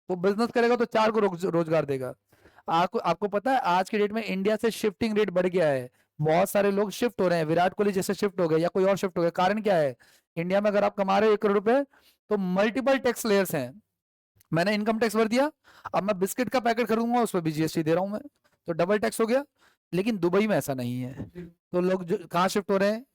वो बिजनेस करेगा तो चार को रोजगार देगा। आपको पता है आज के डेट में इंडिया से शिफ्टिंग रेट बढ़ गया है, बहुत सारे लोग शिफ्ट हो रहे हैं, विराट कोहली जैसे शिफ्ट हो गए या कोई और शिफ्ट हो गया। कारण क्या है, इंडिया में अगर आप कमा रहे हो 1 करोड़ रुपए, तो मल्टीपल टैक्स लेयर्स हैं। मैंने इनकम टैक्स भर दिया, अब मैं बिस्किट का पैकेट खरीदूंगा उस पर भी जीएसटी दे रहा हूं मैं, तो डबल टैक्स हो गया। लेकिन दुबई में ऐसा नहीं है, तो लोग कहाँ शिफ्ट हो रहे हैं,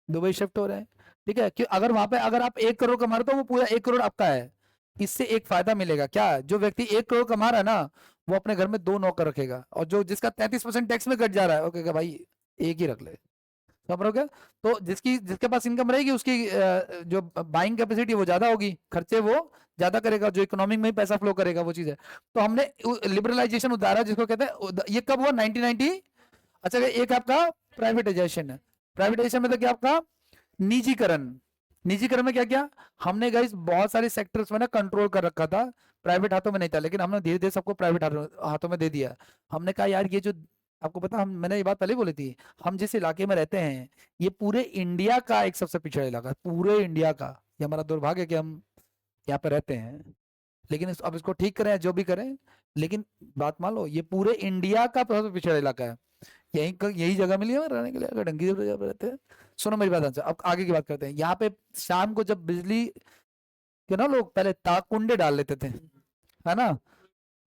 दुबई शिफ्ट हो रहे हैं, ठीक है। कि अगर वहां पे अगर आप 1 करोड़ कमा रहे हो तो वो पूरा 1 करोड़ आपका है। इससे एक फायदा मिलेगा क्या, जो व्यक्ति 1 करोड़ कमा रहा है ना, वो अपने घर में 2 नौकर रखेगा, और जो जिसका 33% टैक्स में कट जा रहा है, वो कहेगा भाई एक ही रख ले, समझ रहे हो क्या। तो जिसके पास इनकम रहेगी, उसकी जो बाइंग कैपेसिटी वो ज्यादा होगी, खर्चे वो ज्यादा करेगा, जो इकोनॉमिक में ही पैसा फ्लो करेगा, वो चीज है। तो हमने लिबरलाइजेशन उतारा, जिसको कहते हैं, ये कब हुआ, 1990। अच्छा, एक आपका प्राइवेटाइजेशन है। प्राइवेटाइजेशन मतलब क्या आपका, निजीकरण। निजीकरण में क्या किया हमने गाइस, बहुत सारे सेक्टर्स में ना कंट्रोल कर रखा था, प्राइवेट हाथों में नहीं था, लेकिन हमने धीरे धीरे सबको प्राइवेट हाथों में दे दिया। हमने कहा यार ये जो, आपको पता, हम मैंने ये बात पहले बोली थी, हम जिस इलाके में रहते हैं, ये पूरे इंडिया का एक सबसे पिछड़ा इलाका है, पूरे इंडिया का। ये हमारा दुर्भाग्य है कि हम यहाँ पे रहते हैं, लेकिन अब इसको ठीक करें, जो भी करें, लेकिन बात मान लो ये पूरे इंडिया का सबसे पिछड़ा इलाका है। यही जगह मिली है रहने के लिए, अगर ढंगी जगह पे रहते हैं। सुनो मेरी बात आंसर, अब आगे की बात करते हैं। यहाँ पे शाम को जब बिजली के ना, लोग पहले ताकुंडे डाल लेते थे, है ना,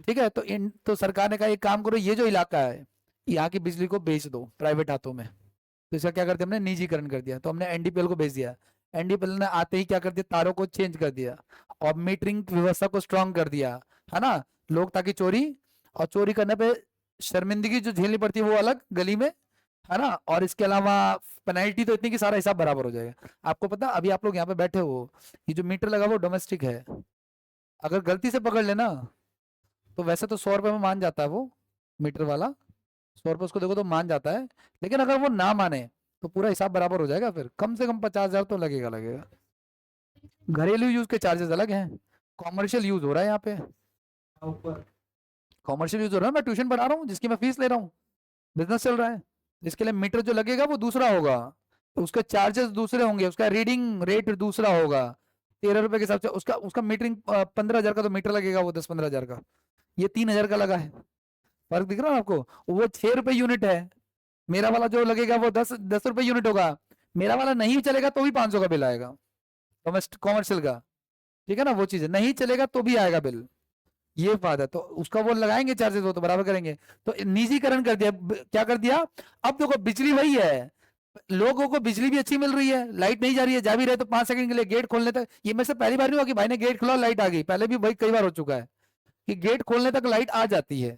ठीक है। तो सरकार ने कहा एक काम करो, ये जो इलाका है, यहाँ की बिजली को बेच दो प्राइवेट हाथों में। तो इसका क्या करते हमने, निजीकरण कर दिया। तो हमने एनडीपीएल को बेच दिया। एनडीपीएल ने आते ही क्या कर दिया, तारों को चेंज कर दिया, और मीटरिंग व्यवस्था को स्ट्रांग कर दिया, है ना। लोग ताकि चोरी, और चोरी करने पे शर्मिंदगी जो झेलनी पड़ती है वो अलग गली में, है ना। और इसके अलावा पेनल्टी तो इतनी कि सारा हिसाब बराबर हो जाएगा। आपको पता, अभी आप लोग यहाँ पे बैठे हो, ये जो मीटर लगा वो डोमेस्टिक है, अगर गलती से पकड़ लेना, तो वैसे तो 100 रुपए में मान जाता है वो मीटर वाला, 100 रुपए उसको देखो तो मान जाता है, लेकिन अगर वो ना माने तो पूरा हिसाब बराबर हो जाएगा, फिर कम से कम 50,000 तो लगेगा लगेगा। घरेलू यूज के चार्जेस अलग हैं, कॉमर्शियल यूज हो रहा है यहाँ पे, कॉमर्शियल यूज हो रहा है, मैं ट्यूशन पढ़ा रहा हूँ जिसकी मैं फीस ले रहा हूँ, बिजनेस चल रहा है, इसके लिए मीटर जो लगेगा वो दूसरा होगा, उसके चार्जेस दूसरे होंगे, उसका रीडिंग रेट दूसरा होगा, 13 रुपए के हिसाब से उसका उसका मीटरिंग 15,000 का तो मीटर लगेगा, वो 10-15,000 का, ये 3,000 का लगा है। फर्क दिख रहा है आपको, वो 6 रुपए यूनिट है, मेरा वाला जो लगेगा वो 10 रुपए यूनिट होगा, मेरा वाला नहीं चलेगा तो भी 500 का बिल आएगा, कॉमर्शियल का, ठीक है ना, वो चीज है, नहीं चलेगा तो भी आएगा बिल, ये फायदा। तो उसका वो लगाएंगे चार्जेस, वो तो बराबर करेंगे। तो निजीकरण कर दिया, क्या कर दिया, अब देखो बिजली वही है, लोगों को बिजली भी अच्छी मिल रही है, लाइट नहीं जा रही है, जा भी रहे तो 5 सेकंड के लिए गेट खोलने तक, ये मेरे से पहली बार नहीं हुआ कि भाई ने गेट खोला लाइट आ गई, पहले भी भाई कई बार हो चुका है कि गेट खोलने तक लाइट आ जाती है,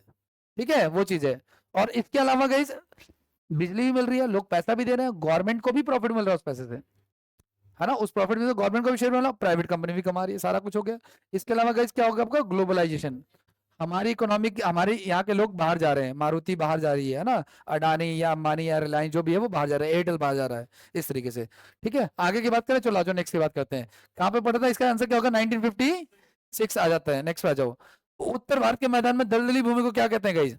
ठीक है, वो चीज है। और इसके अलावा गई बिजली भी मिल रही है, लोग पैसा भी दे रहे हैं, गवर्नमेंट को भी प्रॉफिट मिल रहा है उस पैसे से, है ना, उस प्रॉफिट में तो गवर्नमेंट को भी शेयर मिला, प्राइवेट कंपनी भी कमा रही है, सारा कुछ हो गया। इसके अलावा गाइस क्या होगा आपका, ग्लोबलाइजेशन। हमारी इकोनॉमिक, हमारे यहाँ के लोग बाहर जा रहे हैं, मारुति बाहर जा रही है ना, अडानी या अंबानी या रिलायंस जो भी है वो बाहर जा रहा है, एयरटेल बाहर जा रहा है, इस तरीके से। ठीक है, आगे की बात करें, चलो आ जाओ नेक्स्ट की बात करते हैं। कहाँ पे पढ़ा था, इसका आंसर क्या होगा, 1956 आ जाता है। नेक्स्ट पे आ जाओ। उत्तर भारत के मैदान में दलदली भूमि को क्या कहते हैं गाइस,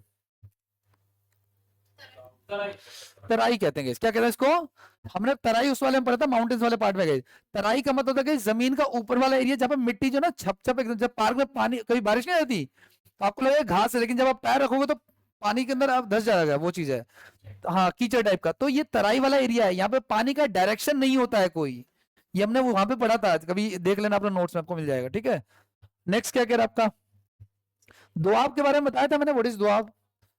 तराई कहते हैं गाइस। क्या कहते हैं इसको, हमने तराई उस वाले में पढ़ा था, माउंटेन्स वाले पार्ट में गए। तराई का मतलब होता है कि जमीन का ऊपर वाला एरिया जहाँ पे मिट्टी जो ना छप छप एकदम, जब पार्क में पानी कभी बारिश नहीं आती तो आपको लगेगा घास है, लेकिन जब आप पैर रखोगे तो पानी के अंदर आप धस जाएगा, वो चीज है। तो हाँ, कीचड़ टाइप का, तो ये तराई वाला एरिया है, यहाँ पे पानी का डायरेक्शन नहीं होता है कोई। ये हमने वो वहां पे पढ़ा था, कभी देख लेना अपना नोट्स में, आपको मिल जाएगा। ठीक है, नेक्स्ट क्या कह रहा है आपका, दोआब के बारे में बताया था मैंने, व्हाट इज दोआब,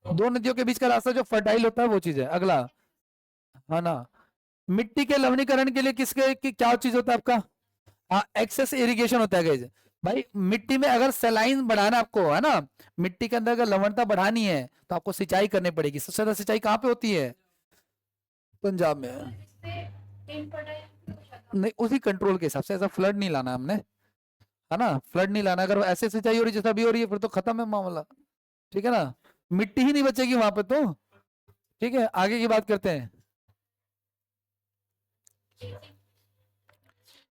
दो नदियों के बीच का रास्ता जो फर्टाइल होता है, वो चीज है। अगला, है ना, मिट्टी के लवणीकरण के लिए किसके क्या चीज होता है आपका, हाँ, एक्सेस इरिगेशन होता है गाइस। भाई मिट्टी में अगर सलाइन बढ़ाना आपको है ना, मिट्टी के अंदर अगर लवणता बढ़ानी है तो आपको सिंचाई करनी पड़ेगी। सबसे ज्यादा सिंचाई कहाँ पे होती है, पंजाब में। इससे इम्पोर्टेंट हो जाता नहीं, उसी कंट्रोल के हिसाब से, ऐसा फ्लड नहीं लाना हमने, है ना, फ्लड नहीं लाना। अगर ऐसे सिंचाई हो रही जैसा अभी हो रही है, फिर तो खत्म है मामला। ठीक है ना, मिट्टी ही नहीं बचेगी वहां पे तो। ठीक है, आगे की बात करते हैं।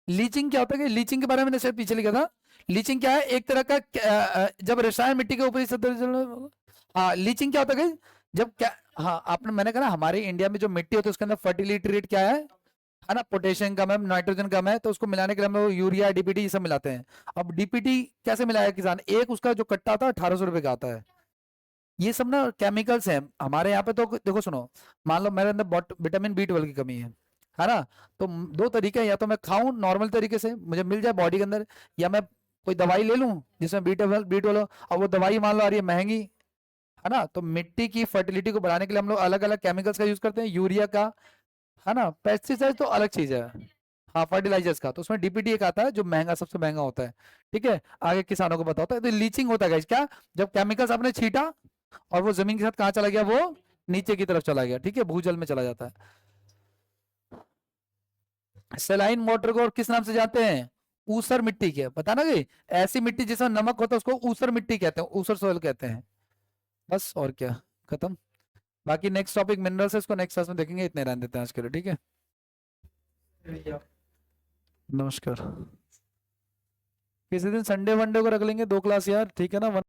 लीचिंग क्या होता है, कि लीचिंग के बारे में मैंने शायद पीछे लिखा था। लीचिंग क्या है, एक तरह का जब रसायन मिट्टी के ऊपरी सतह, हाँ, लीचिंग क्या होता है guys? जब क्या, हाँ आपने, मैंने कहा ना, हमारे इंडिया में जो मिट्टी होती है उसके अंदर फर्टिलिटी रेट क्या है ना, पोटेशियम कम है, नाइट्रोजन कम है, तो उसको मिलाने के लिए हम लोग यूरिया डीपीटी ये सब मिलाते हैं। अब डीपीटी कैसे मिलाया किसान, एक उसका जो कट्टा आता है 1800 रुपए का आता है। ये सब ना केमिकल्स हैं हमारे यहाँ पे। तो देखो सुनो, मान लो मेरे अंदर विटामिन बी 12 की कमी है ना, तो दो तरीके हैं, या तो मैं खाऊं नॉर्मल तरीके से मुझे मिल जाए बॉडी के अंदर, या मैं कोई दवाई ले लूं जिसमें बी 12 और वो दवाई मान लो आ रही है महंगी, है ना। तो मिट्टी की फर्टिलिटी को बढ़ाने के लिए हम लोग अलग अलग केमिकल्स का यूज करते हैं, यूरिया का, है ना, पेस्टिसाइड तो अलग चीज है, हाँ, फर्टिलाइजर्स का, तो उसमें डीपीटी एक आता है जो महंगा, सबसे महंगा होता है। ठीक है, आगे किसानों को बताता है। तो लीचिंग होता है guys, क्या, जब केमिकल्स आपने छीटा और वो जमीन के साथ कहाँ चला गया, वो नीचे की तरफ चला गया। ठीक है, भूजल में चला जाता है। सेलाइन वाटर को और किस नाम से जानते हैं, ऊसर मिट्टी के, पता ना कि ऐसी मिट्टी जिसमें नमक होता है उसको ऊसर मिट्टी कहते हैं, ऊसर सोइल कहते हैं। बस, और क्या, खत्म। बाकी नेक्स्ट टॉपिक मिनरल्स है, इसको नेक्स्ट क्लास में देखेंगे। इतने रहने देते हैं आज के लिए। ठीक है, नमस्कार। किसी दिन संडे वनडे को रख लेंगे 2 क्लास यार, ठीक है ना।